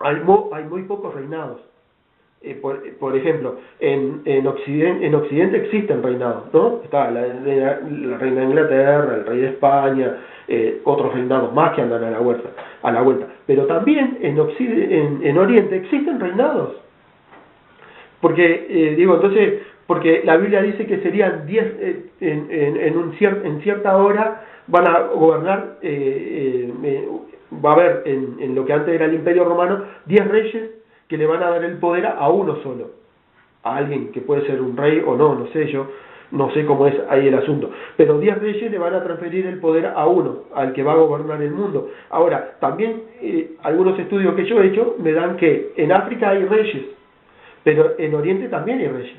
hay muy pocos reinados. Por ejemplo, en Occidente existen reinados, ¿no? Está la reina de Inglaterra, el rey de España, otros reinados más que andan a la vuelta. Pero también en Oriente existen reinados. Porque, porque la Biblia dice que serían 10, en cierta hora van a gobernar, va a haber en lo que antes era el Imperio Romano, 10 reyes que le van a dar el poder a uno solo, a alguien que puede ser un rey o no, no sé, yo no sé cómo es ahí el asunto, pero 10 reyes le van a transferir el poder a uno, al que va a gobernar el mundo. Ahora, también algunos estudios que yo he hecho me dan que en África hay reyes, pero en Oriente también hay reyes.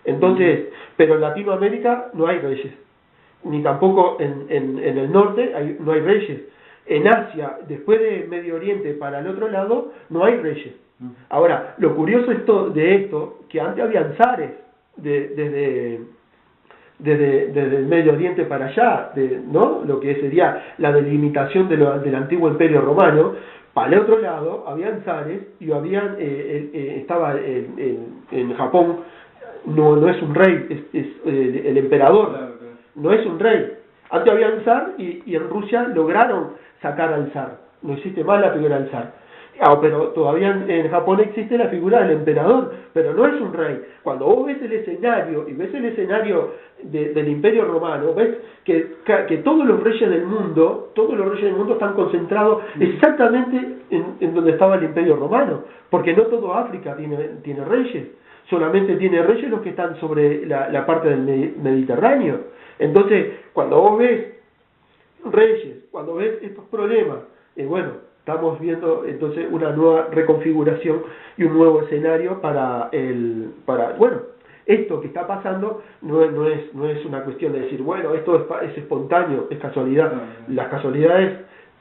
Entonces, pero en Latinoamérica no hay reyes, ni tampoco en el norte no hay reyes. En Asia, después de Medio Oriente para el otro lado, no hay reyes. Ahora, lo curioso de esto, que antes habían zares desde el Medio Oriente para allá, ¿no? Lo que sería la delimitación del antiguo Imperio Romano. Para el otro lado, habían zares y estaba en Japón, no es un rey, es el emperador, no es un rey. Antes había un zar y en Rusia lograron sacar al zar, no existe más la figura del zar. Pero todavía en Japón existe la figura del emperador, pero no es un rey. Cuando vos ves el escenario, y ves el escenario del Imperio Romano, ves que todos los reyes del mundo están concentrados exactamente en donde estaba el Imperio Romano, porque no todo África tiene reyes, solamente tiene reyes los que están sobre la parte del Mediterráneo. Entonces, cuando vos ves reyes, cuando ves estos problemas, bueno, estamos viendo entonces una nueva reconfiguración y un nuevo escenario bueno, esto que está pasando no es una cuestión de decir, bueno, esto es espontáneo, es casualidad. Las casualidades,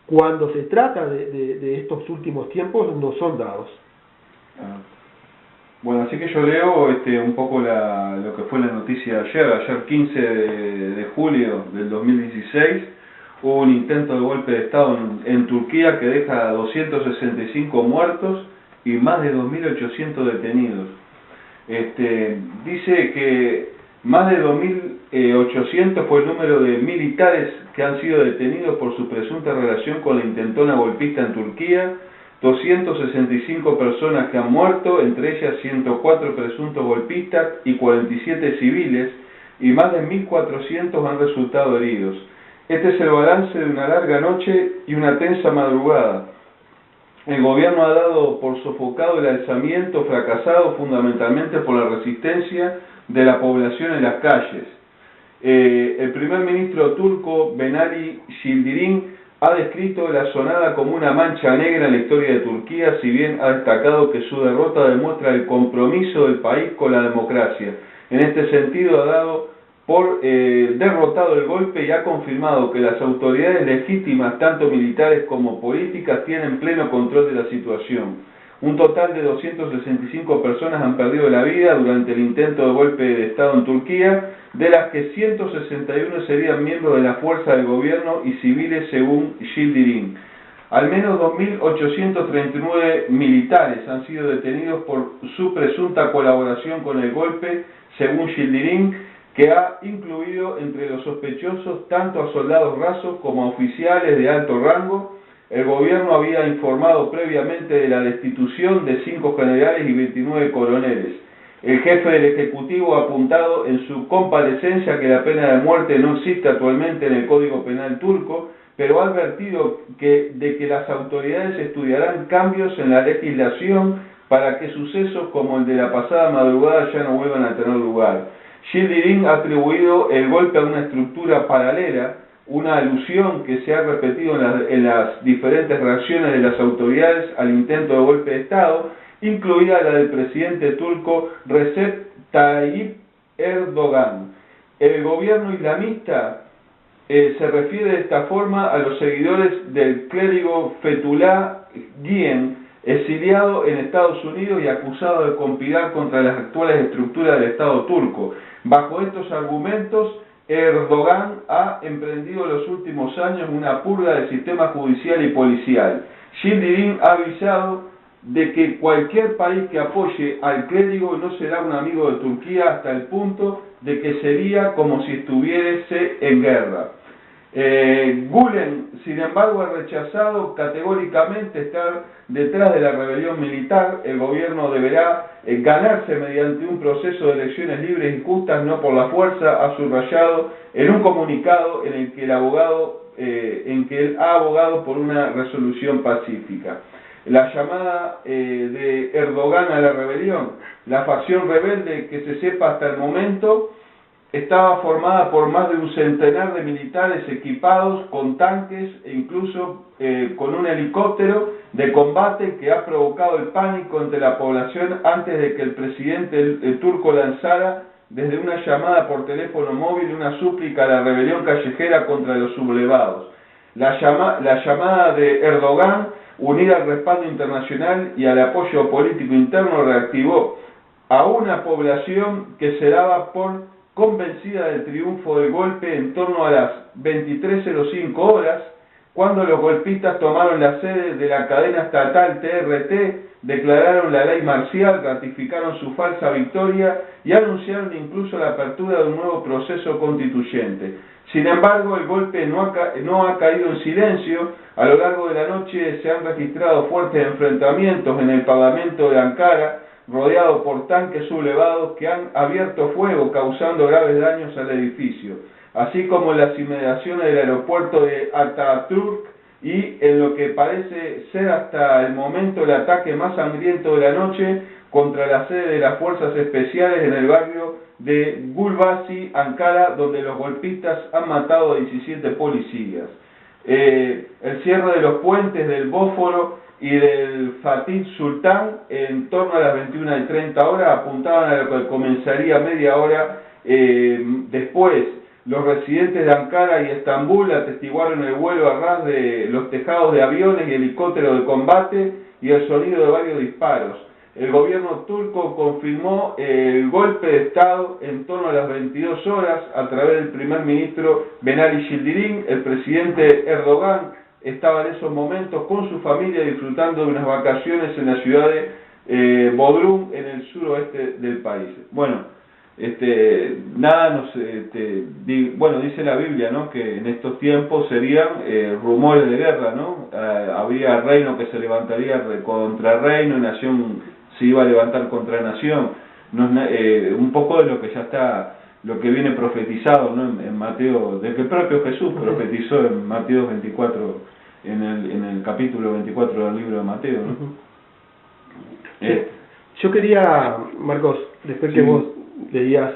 cuando se trata de estos últimos tiempos, no son dados. Bueno, así que yo leo un poco lo que fue la noticia ayer 15 de julio del 2016, hubo un intento de golpe de Estado en Turquía que deja 265 muertos y más de 2.800 detenidos. Dice que más de 2.800 fue el número de militares que han sido detenidos por su presunta relación con la intentona golpista en Turquía, 265 personas que han muerto, entre ellas 104 presuntos golpistas y 47 civiles, y más de 1.400 han resultado heridos. Este es el balance de una larga noche y una tensa madrugada. El gobierno ha dado por sofocado el alzamiento, fracasado fundamentalmente por la resistencia de la población en las calles. El primer ministro turco, Binali Yildirim, ha descrito la zonada como una mancha negra en la historia de Turquía, si bien ha destacado que su derrota demuestra el compromiso del país con la democracia. En este sentido, ha dado por derrotado el golpe y ha confirmado que las autoridades legítimas, tanto militares como políticas, tienen pleno control de la situación. Un total de 265 personas han perdido la vida durante el intento de golpe de Estado en Turquía, de las que 161 serían miembros de la fuerza del gobierno y civiles, según Yildirim. Al menos 2.839 militares han sido detenidos por su presunta colaboración con el golpe, según Yildirim, que ha incluido entre los sospechosos tanto a soldados rasos como a oficiales de alto rango. El gobierno había informado previamente de la destitución de 5 generales y 29 coroneles. El jefe del Ejecutivo ha apuntado en su comparecencia que la pena de muerte no existe actualmente en el Código Penal turco, pero ha advertido de que las autoridades estudiarán cambios en la legislación para que sucesos como el de la pasada madrugada ya no vuelvan a tener lugar. Yildirim ha atribuido el golpe a una estructura paralela, una alusión que se ha repetido en las diferentes reacciones de las autoridades al intento de golpe de Estado, incluida la del presidente turco Recep Tayyip Erdogan. El gobierno islamista se refiere de esta forma a los seguidores del clérigo Fethullah Gülen, exiliado en Estados Unidos y acusado de conspirar contra las actuales estructuras del Estado turco. Bajo estos argumentos, Erdogan ha emprendido en los últimos años una purga del sistema judicial y policial. Yildirim ha avisado de que cualquier país que apoye al clérigo no será un amigo de Turquía hasta el punto de que sería como si estuviese en guerra. Gülen, sin embargo, ha rechazado categóricamente estar detrás de la rebelión militar. El gobierno deberá ganarse mediante un proceso de elecciones libres y justas, no por la fuerza, ha subrayado en un comunicado en el que él ha abogado por una resolución pacífica. La llamada de Erdogan a la rebelión, la facción rebelde que se sepa hasta el momento, estaba formada por más de un centenar de militares equipados con tanques e incluso con un helicóptero de combate que ha provocado el pánico entre la población antes de que el presidente turco lanzara desde una llamada por teléfono móvil una súplica a la rebelión callejera contra los sublevados. La llamada de Erdogan, unida al respaldo internacional y al apoyo político interno, reactivó a una población que se daba por convencida del triunfo del golpe en torno a las 23:05 horas, cuando los golpistas tomaron la sede de la cadena estatal TRT, declararon la ley marcial, ratificaron su falsa victoria y anunciaron incluso la apertura de un nuevo proceso constituyente. Sin embargo, el golpe no ha caído en silencio. A lo largo de la noche se han registrado fuertes enfrentamientos en el Parlamento de Ankara, rodeado por tanques sublevados que han abierto fuego causando graves daños al edificio, así como en las inmediaciones del aeropuerto de Atatürk y en lo que parece ser hasta el momento el ataque más sangriento de la noche contra la sede de las fuerzas especiales en el barrio de Gulbasi, Ankara, donde los golpistas han matado a 17 policías. El cierre de los puentes del Bósforo y del Fatih Sultan en torno a las 21:30 horas apuntaban a lo que comenzaría media hora después. Los residentes de Ankara y Estambul atestiguaron el vuelo a ras de los tejados de aviones y helicópteros de combate y el sonido de varios disparos. El gobierno turco confirmó el golpe de Estado en torno a las 22 horas a través del primer ministro Binali Yildirim. El presidente Erdogan estaba en esos momentos con su familia disfrutando de unas vacaciones en la ciudad de Bodrum, en el suroeste del país. Bueno, dice la Biblia, ¿no?, que en estos tiempos serían rumores de guerra, ¿no? Había reino que se levantaría contra reino y nación se iba a levantar contra nación. Un poco de lo que ya está, lo que viene profetizado, ¿no?, en Mateo, de que el propio Jesús profetizó en Mateo 24, en el capítulo 24 del libro de Mateo, ¿no? Yo quería, Marcos, después que vos leías,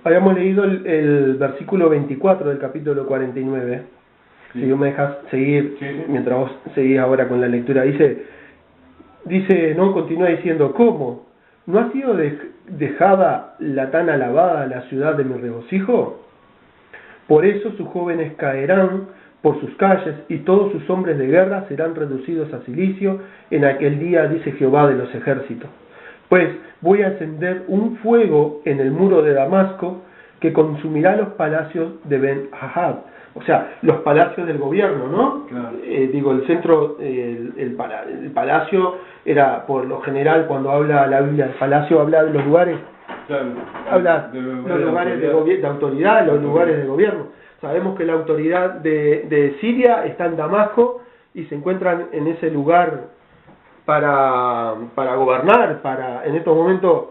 habíamos leído el versículo 24 del capítulo 49, si tú me dejas seguir, mientras vos seguís ahora con la lectura, dice, no, continúa diciendo, ¿cómo? ¿No ha sido dejada la tan alabada la ciudad de mi regocijo? Por eso sus jóvenes caerán por sus calles y todos sus hombres de guerra serán reducidos a cilicio en aquel día, dice Jehová de los ejércitos. Pues voy a encender un fuego en el muro de Damasco que consumirá los palacios de Ben-Hadad. O sea, los palacios del gobierno, ¿no? Claro. El centro, el palacio era, por lo general, cuando habla la Biblia del palacio, habla de los lugares, claro, habla de los lugares de autoridad, los lugares de gobierno. Sabemos que la autoridad de Siria está en Damasco y se encuentran en ese lugar para gobernar, en estos momentos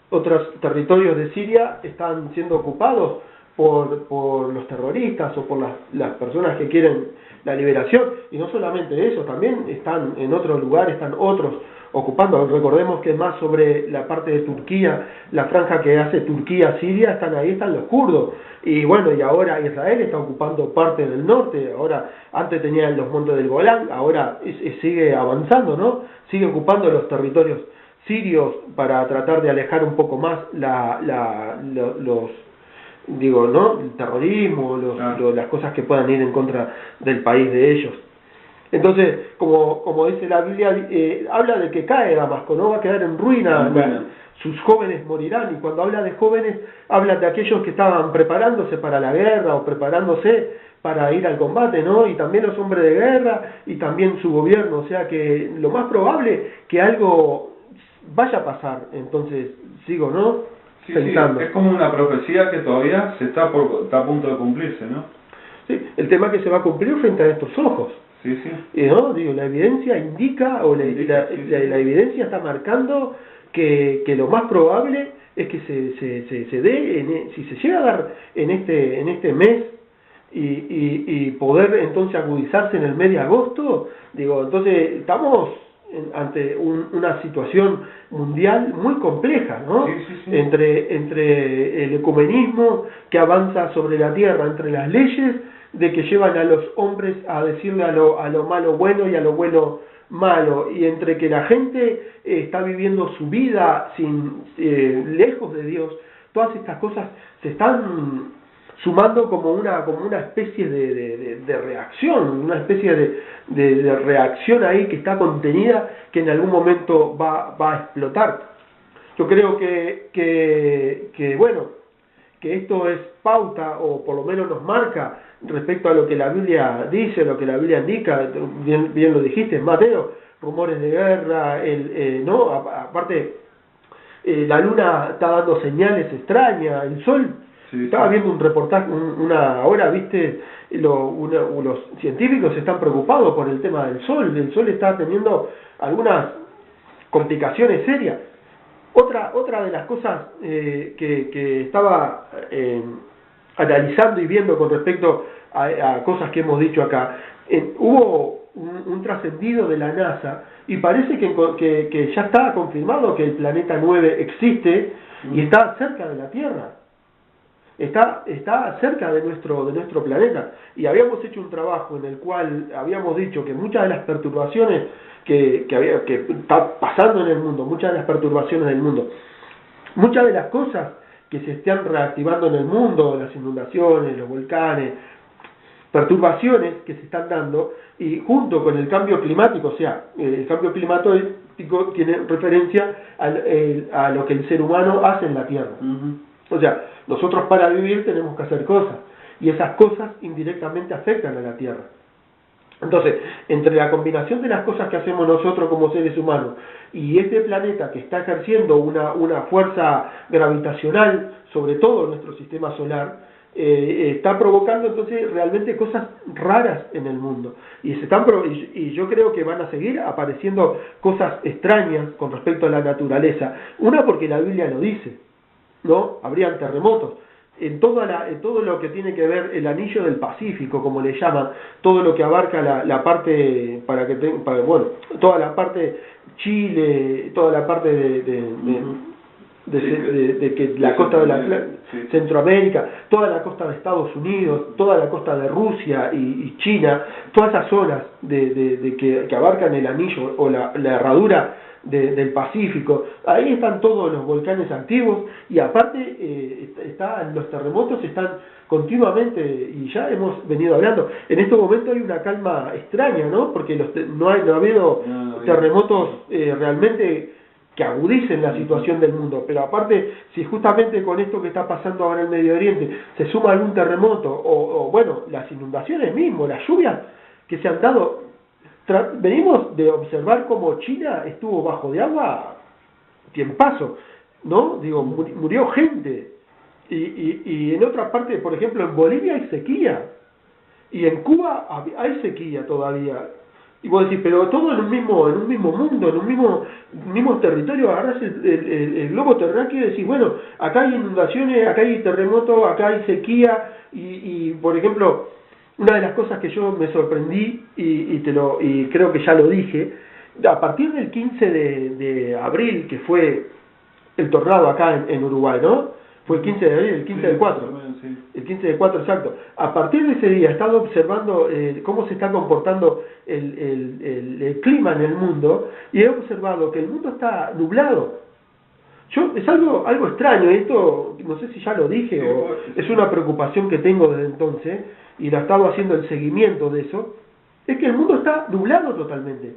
otros territorios de Siria están siendo ocupados por los terroristas o por las personas que quieren la liberación. Y no solamente eso, también están en otros lugares, están otros ocupando. Recordemos que más sobre la parte de Turquía, la franja que hace Turquía-Siria, están los kurdos. Y bueno, y ahora Israel está ocupando parte del norte. Ahora, antes tenían los montes del Golán, ahora sigue avanzando, ¿no? Sigue ocupando los territorios sirios para tratar de alejar un poco más el terrorismo, las cosas que puedan ir en contra del país de ellos. Entonces, como dice la Biblia, habla de que cae Damasco, no va a quedar en ruina, sus jóvenes morirán, y cuando habla de jóvenes, habla de aquellos que estaban preparándose para la guerra o preparándose para ir al combate, ¿no? Y también los hombres de guerra y también su gobierno, o sea que lo más probable que algo vaya a pasar. Entonces, sigo, ¿no? Sí, pensando. Sí, es como una profecía que todavía está a punto de cumplirse, ¿no? Sí, el tema que se va a cumplir frente a estos ojos. Sí, sí. ¿No? Digo, la evidencia indica, o la evidencia está marcando que lo más probable es que se dé, si se llega a dar en este mes, y poder entonces agudizarse en el mes de agosto, digo, entonces estamos ante una situación mundial muy compleja, ¿no? Sí, sí, sí. Entre el ecumenismo que avanza sobre la tierra, entre las leyes de que llevan a los hombres a decirle a lo malo bueno y a lo bueno malo, y entre que la gente está viviendo su vida lejos de Dios. Todas estas cosas se están sumando como una especie de reacción, una especie de reacción ahí que está contenida, que en algún momento va a explotar. Yo creo que esto es pauta, o por lo menos nos marca respecto a lo que la Biblia dice, lo que la Biblia indica. Bien lo dijiste, Mateo, rumores de guerra, ¿no? Aparte, la luna está dando señales extrañas, el sol. Sí, estaba viendo un reportaje, ahora, viste, los científicos están preocupados por el tema del sol. El sol está teniendo algunas complicaciones serias. Otra de las cosas que estaba analizando y viendo con respecto a cosas que hemos dicho acá, hubo un trascendido de la NASA, y parece que ya está confirmado que el planeta 9 existe y está cerca de la Tierra. Está cerca de nuestro planeta, y habíamos hecho un trabajo en el cual habíamos dicho que muchas de las perturbaciones que está pasando en el mundo, muchas de las perturbaciones del mundo, muchas de las cosas que se están reactivando en el mundo, las inundaciones, los volcanes, perturbaciones que se están dando, y junto con el cambio climático, o sea, el cambio climático tiene referencia a lo que el ser humano hace en la Tierra. O sea, nosotros para vivir tenemos que hacer cosas, y esas cosas indirectamente afectan a la Tierra. Entonces, entre la combinación de las cosas que hacemos nosotros como seres humanos y este planeta que está ejerciendo una fuerza gravitacional sobre todo nuestro sistema solar, está provocando entonces realmente cosas raras en el mundo, y yo creo que van a seguir apareciendo cosas extrañas con respecto a la naturaleza. Una, porque la Biblia lo dice, ¿no? Habrían terremotos en todo lo que tiene que ver el anillo del Pacífico, como le llaman, todo lo que abarca la parte, toda la parte Chile, toda la parte de que la costa de la Centroamérica, toda la costa de Estados Unidos, toda la costa de Rusia y China, todas esas zonas que abarcan el anillo o la herradura del Pacífico. Ahí están todos los volcanes activos, y aparte los terremotos están continuamente, y ya hemos venido hablando. En este momento hay una calma extraña, ¿no? Porque no ha habido terremotos realmente que agudicen la situación del mundo. Pero aparte, si justamente con esto que está pasando ahora en el Medio Oriente se suma algún terremoto, o las inundaciones mismo, las lluvias que se han dado. Venimos de observar cómo China estuvo bajo de agua tiempazo, ¿no? Digo, murió gente. Y en otra parte, por ejemplo, en Bolivia hay sequía. Y en Cuba hay sequía todavía. Y vos decís, pero todo en un mismo mundo, en un mismo territorio, agarrás el globo terráqueo y decís, bueno, acá hay inundaciones, acá hay terremotos, acá hay sequía, y por ejemplo, una de las cosas que yo me sorprendí, y creo que ya lo dije, a partir del 15 de abril, que fue el tornado acá en Uruguay, ¿no? Fue el 15 de abril, el 15 del 4. Sí. El 15 del 4, exacto. A partir de ese día he estado observando cómo se está comportando el clima en el mundo y he observado que el mundo está nublado. Es algo extraño, esto no sé si ya lo dije o es una preocupación que tengo desde entonces y la he estado haciendo el seguimiento de eso, es que el mundo está nublado totalmente.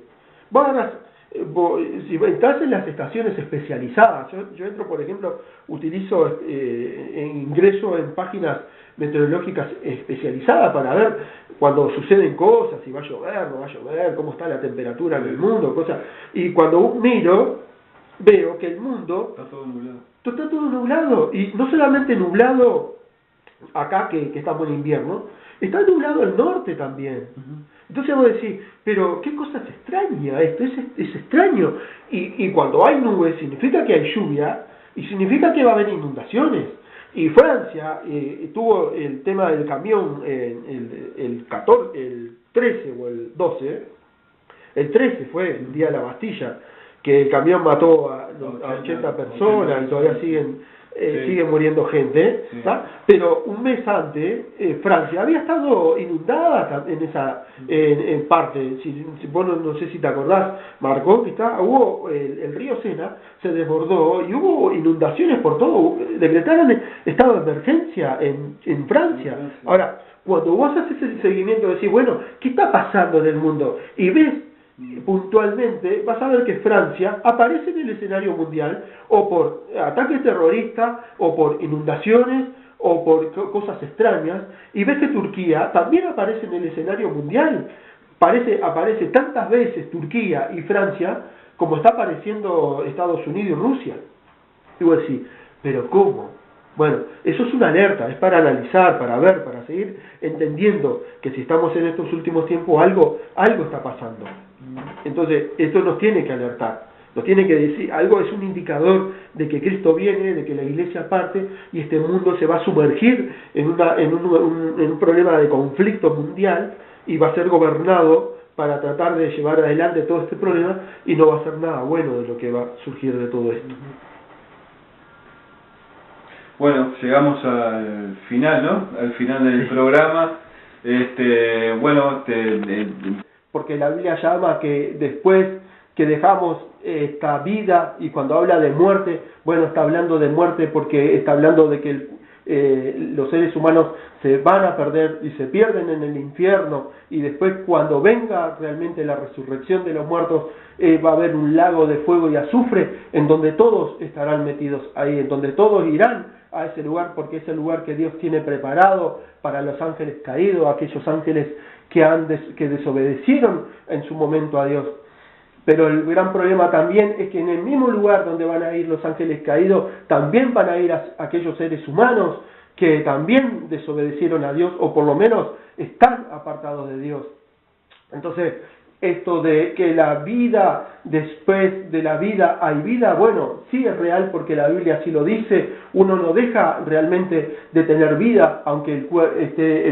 Si estás en las estaciones especializadas, yo entro, por ejemplo, utilizo ingreso en páginas meteorológicas especializadas para ver cuando suceden cosas, si va a llover, no va a llover, cómo está la temperatura en el mundo, cosas. Y cuando miro, veo que el mundo está todo nublado. Está todo nublado, y no solamente nublado acá que estamos en invierno, está nublado el norte también. Entonces vos decís, pero qué cosa extraña esto, es extraño. Y cuando hay nubes significa que hay lluvia y significa que va a haber inundaciones. Y Francia tuvo el tema del camión el 13 o el 12, el 13 fue el día de la Bastilla, que el camión mató a 80 personas y todavía sigue muriendo gente, sí. Pero un mes antes Francia había estado inundada en parte, si vos no sé si te acordás, Marco, que hubo el río Sena se desbordó y hubo inundaciones por todo, decretaron estado de emergencia en Francia. Ahora, cuando vos haces ese seguimiento, decís, bueno, ¿qué está pasando en el mundo? Y ves puntualmente, vas a ver que Francia aparece en el escenario mundial o por ataques terroristas o por inundaciones o por cosas extrañas, y ves que Turquía también aparece en el escenario mundial. Aparece tantas veces Turquía y Francia como está apareciendo Estados Unidos y Rusia. Y vos decís, ¿pero cómo? Bueno, eso es una alerta, es para analizar, para ver, para seguir entendiendo que si estamos en estos últimos tiempos algo está pasando. Entonces, esto nos tiene que alertar, nos tiene que decir, algo es un indicador de que Cristo viene, de que la iglesia parte y este mundo se va a sumergir en un problema de conflicto mundial y va a ser gobernado para tratar de llevar adelante todo este problema y no va a ser nada bueno de lo que va a surgir de todo esto. Bueno, llegamos al final, ¿no? Al final del programa. Porque la Biblia llama que después que dejamos esta vida, y cuando habla de muerte, bueno, está hablando de muerte porque está hablando de que los seres humanos se van a perder y se pierden en el infierno, y después cuando venga realmente la resurrección de los muertos, va a haber un lago de fuego y azufre en donde todos estarán metidos ahí, en donde todos irán a ese lugar, porque es el lugar que Dios tiene preparado para los ángeles caídos, aquellos ángeles que desobedecieron en su momento a Dios. Pero el gran problema también es que en el mismo lugar donde van a ir los ángeles caídos, también van a ir aquellos seres humanos que también desobedecieron a Dios, o por lo menos están apartados de Dios. Entonces, esto de que la vida, después de la vida hay vida, bueno, sí es real porque la Biblia así lo dice. Uno no deja realmente de tener vida, aunque el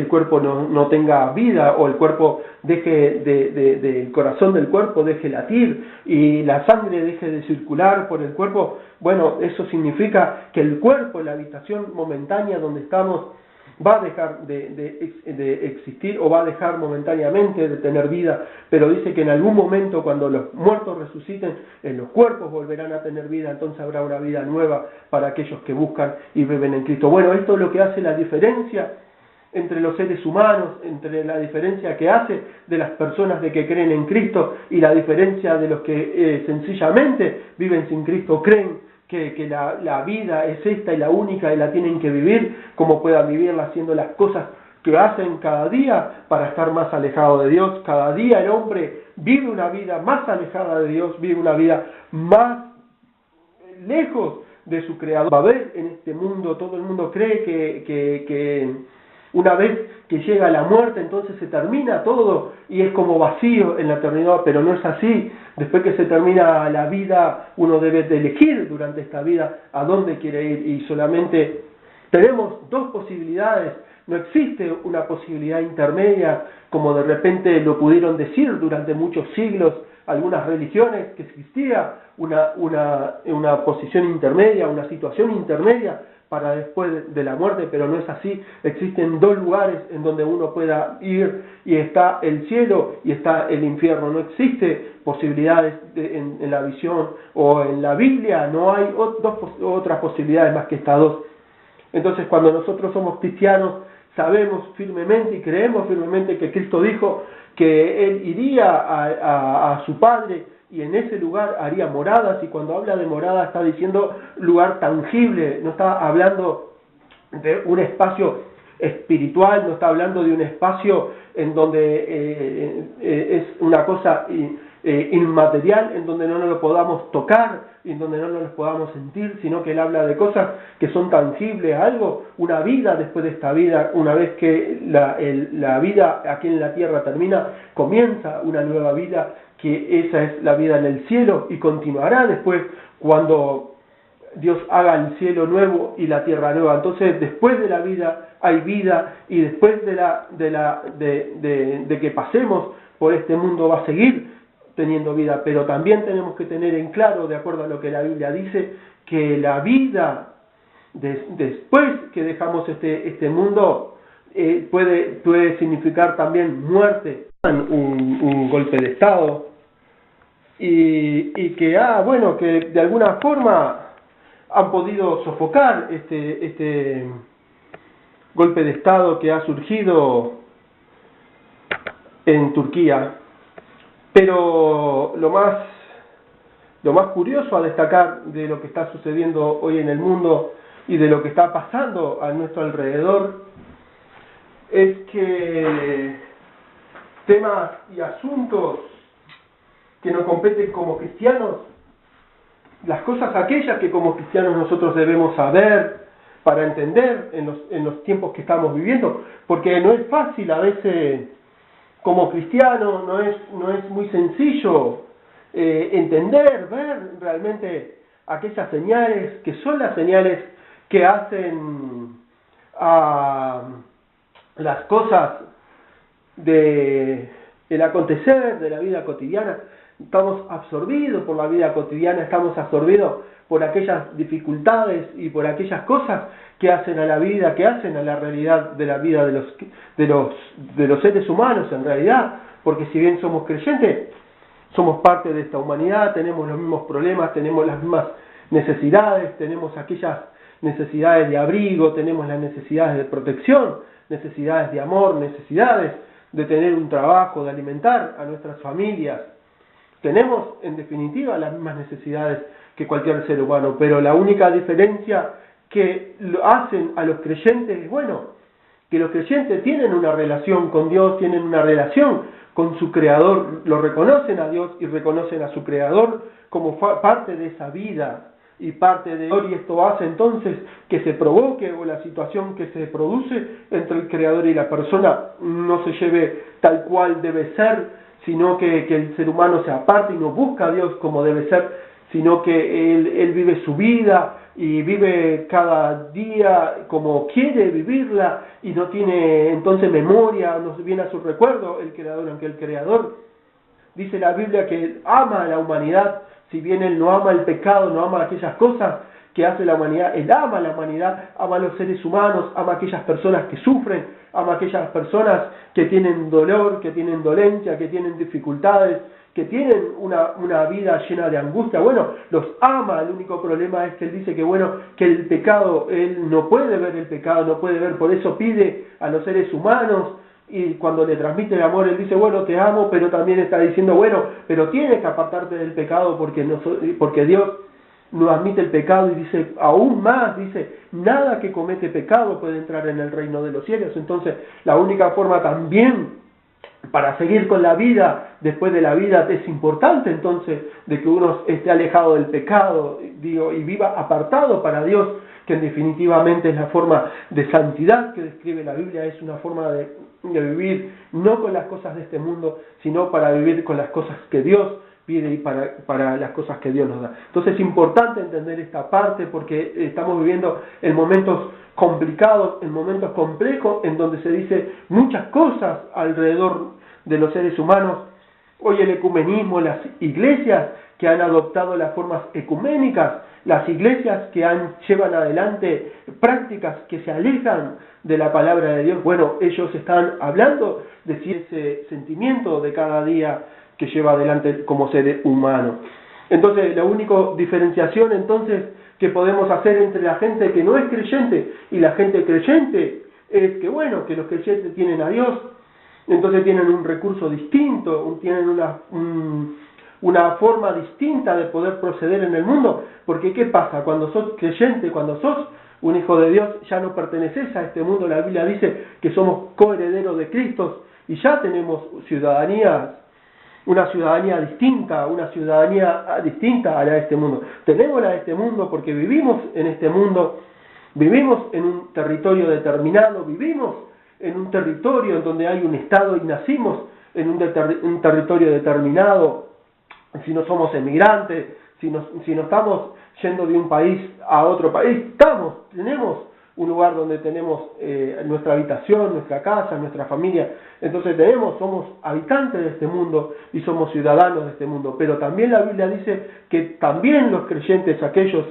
cuerpo no tenga vida, o el cuerpo el corazón del cuerpo deje latir y la sangre deje de circular por el cuerpo. Bueno, eso significa que el cuerpo, la habitación momentánea donde estamos, va a dejar de existir, o va a dejar momentáneamente de tener vida, pero dice que en algún momento, cuando los muertos resuciten, en los cuerpos volverán a tener vida, entonces habrá una vida nueva para aquellos que buscan y viven en Cristo. Bueno, esto es lo que hace la diferencia entre los seres humanos, entre la diferencia que hace de las personas de que creen en Cristo y la diferencia de los que sencillamente viven sin Cristo, creen que la vida es esta y la única y la tienen que vivir como puedan vivirla, haciendo las cosas que hacen cada día para estar más alejado de Dios. Cada día el hombre vive una vida más alejada de Dios, vive una vida más lejos de su Creador. Va a haber en este mundo, todo el mundo cree Una vez que llega la muerte, entonces se termina todo y es como vacío en la eternidad, pero no es así. Después que se termina la vida, uno debe de elegir durante esta vida a dónde quiere ir, y solamente tenemos dos posibilidades. No existe una posibilidad intermedia, como de repente lo pudieron decir durante muchos siglos algunas religiones, que existía una posición intermedia, una situación intermedia para después de la muerte, pero no es así. Existen dos lugares en donde uno pueda ir, y está el cielo y está el infierno. No existe posibilidades en la visión o en la Biblia, no hay otras posibilidades más que estas dos. Entonces, cuando nosotros somos cristianos, sabemos firmemente y creemos firmemente que Cristo dijo que Él iría a su Padre y en ese lugar haría moradas, y cuando habla de morada está diciendo lugar tangible, no está hablando de un espacio espiritual, no está hablando de un espacio en donde es una cosa inmaterial, en donde no nos lo podamos tocar, en donde no nos lo podamos sentir, sino que Él habla de cosas que son tangibles, algo, una vida después de esta vida. Una vez que la vida aquí en la tierra termina, comienza una nueva vida, que esa es la vida en el cielo, y continuará después cuando Dios haga el cielo nuevo y la tierra nueva. Entonces, después de la vida hay vida, y después de que pasemos por este mundo va a seguir teniendo vida, pero también tenemos que tener en claro, de acuerdo a lo que la Biblia dice, que la vida después que dejamos este mundo puede significar también muerte, un golpe de estado, y que que de alguna forma han podido sofocar este golpe de estado que ha surgido en Turquía. Pero lo más curioso a destacar de lo que está sucediendo hoy en el mundo y de lo que está pasando a nuestro alrededor es que temas y asuntos que nos competen como cristianos, las cosas aquellas que como cristianos nosotros debemos saber para entender en los tiempos que estamos viviendo, porque no es fácil a veces. Como cristiano no es muy sencillo entender, ver realmente aquellas señales que son las señales que hacen a las cosas del acontecer de la vida cotidiana. Estamos absorbidos por la vida cotidiana, estamos absorbidos por aquellas dificultades y por aquellas cosas que hacen a la vida, que hacen a la realidad de la vida de los seres humanos en realidad, porque si bien somos creyentes, somos parte de esta humanidad, tenemos los mismos problemas, tenemos las mismas necesidades, tenemos aquellas necesidades de abrigo, tenemos las necesidades de protección, necesidades de amor, necesidades de tener un trabajo, de alimentar a nuestras familias. Tenemos, en definitiva, las mismas necesidades que cualquier ser humano, pero la única diferencia que lo hacen a los creyentes es, que los creyentes tienen una relación con Dios, tienen una relación con su Creador, lo reconocen a Dios y reconocen a su Creador como parte de esa vida y parte de Dios, y esto hace entonces que se provoque, o la situación que se produce entre el Creador y la persona no se lleve tal cual debe ser, sino que el ser humano se aparte y no busca a Dios como debe ser, sino que él vive su vida y vive cada día como quiere vivirla, y no tiene entonces memoria, no viene a su recuerdo el Creador, aunque el Creador dice la Biblia que Él ama a la humanidad. Si bien Él no ama el pecado, no ama aquellas cosas que hace la humanidad, Él ama a la humanidad, ama a los seres humanos, ama a aquellas personas que sufren, ama a aquellas personas que tienen dolor, que tienen dolencia, que tienen dificultades, que tienen una vida llena de angustia. Los ama. El único problema es que Él dice que el pecado, Él no puede ver el pecado, no puede ver, por eso pide a los seres humanos, y cuando le transmite el amor, Él dice, te amo, pero también está diciendo, pero tienes que apartarte del pecado, porque Dios no admite el pecado, y dice, aún más, dice, nada que comete pecado puede entrar en el reino de los cielos. Entonces, la única forma también para seguir con la vida después de la vida es importante entonces de que uno esté alejado del pecado, y viva apartado para Dios, que definitivamente es la forma de santidad que describe la Biblia, es una forma de vivir no con las cosas de este mundo, sino para vivir con las cosas que Dios pide y para las cosas que Dios nos da. Entonces es importante entender esta parte porque estamos viviendo en momentos complicados, en momentos complejos, en donde se dice muchas cosas alrededor de los seres humanos. Hoy el ecumenismo, las iglesias que han adoptado las formas ecuménicas, las iglesias que llevan adelante prácticas que se alejan de la palabra de Dios, bueno, ellos están hablando de si ese sentimiento de cada día que lleva adelante como ser humano. Entonces, la única diferenciación entonces que podemos hacer entre la gente que no es creyente y la gente creyente es que, bueno, que los creyentes tienen a Dios, entonces tienen un recurso distinto, tienen una forma distinta de poder proceder en el mundo, porque ¿qué pasa? Cuando sos creyente, cuando sos un hijo de Dios, ya no perteneces a este mundo. La Biblia dice que somos coherederos de Cristo y ya tenemos una ciudadanía distinta a la de este mundo. Tenemos la de este mundo porque vivimos en este mundo, vivimos en un territorio determinado, vivimos en un territorio en donde hay un Estado y nacimos en un territorio determinado. Si no somos emigrantes, si no estamos yendo de un país a otro país, tenemos un lugar donde tenemos nuestra habitación, nuestra casa, nuestra familia. Entonces somos habitantes de este mundo y somos ciudadanos de este mundo. Pero también la Biblia dice que también los creyentes, aquellos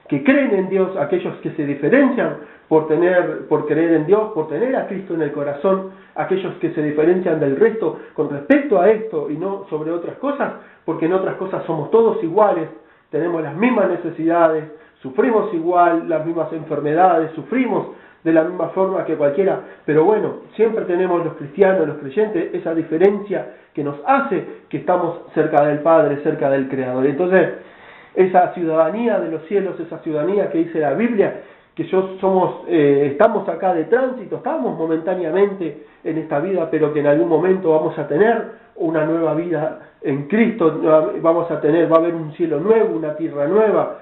que creen en Dios, aquellos que se diferencian por creer en Dios, por tener a Cristo en el corazón, aquellos que se diferencian del resto con respecto a esto y no sobre otras cosas, porque en otras cosas somos todos iguales, tenemos las mismas necesidades, sufrimos igual las mismas enfermedades, sufrimos de la misma forma que cualquiera, pero bueno, siempre tenemos los cristianos, los creyentes, esa diferencia que nos hace que estamos cerca del Padre, cerca del Creador. Entonces, esa ciudadanía de los cielos, esa ciudadanía que dice la Biblia, que estamos acá de tránsito, estamos momentáneamente en esta vida, pero que en algún momento vamos a tener una nueva vida en Cristo, va a haber un cielo nuevo, una tierra nueva,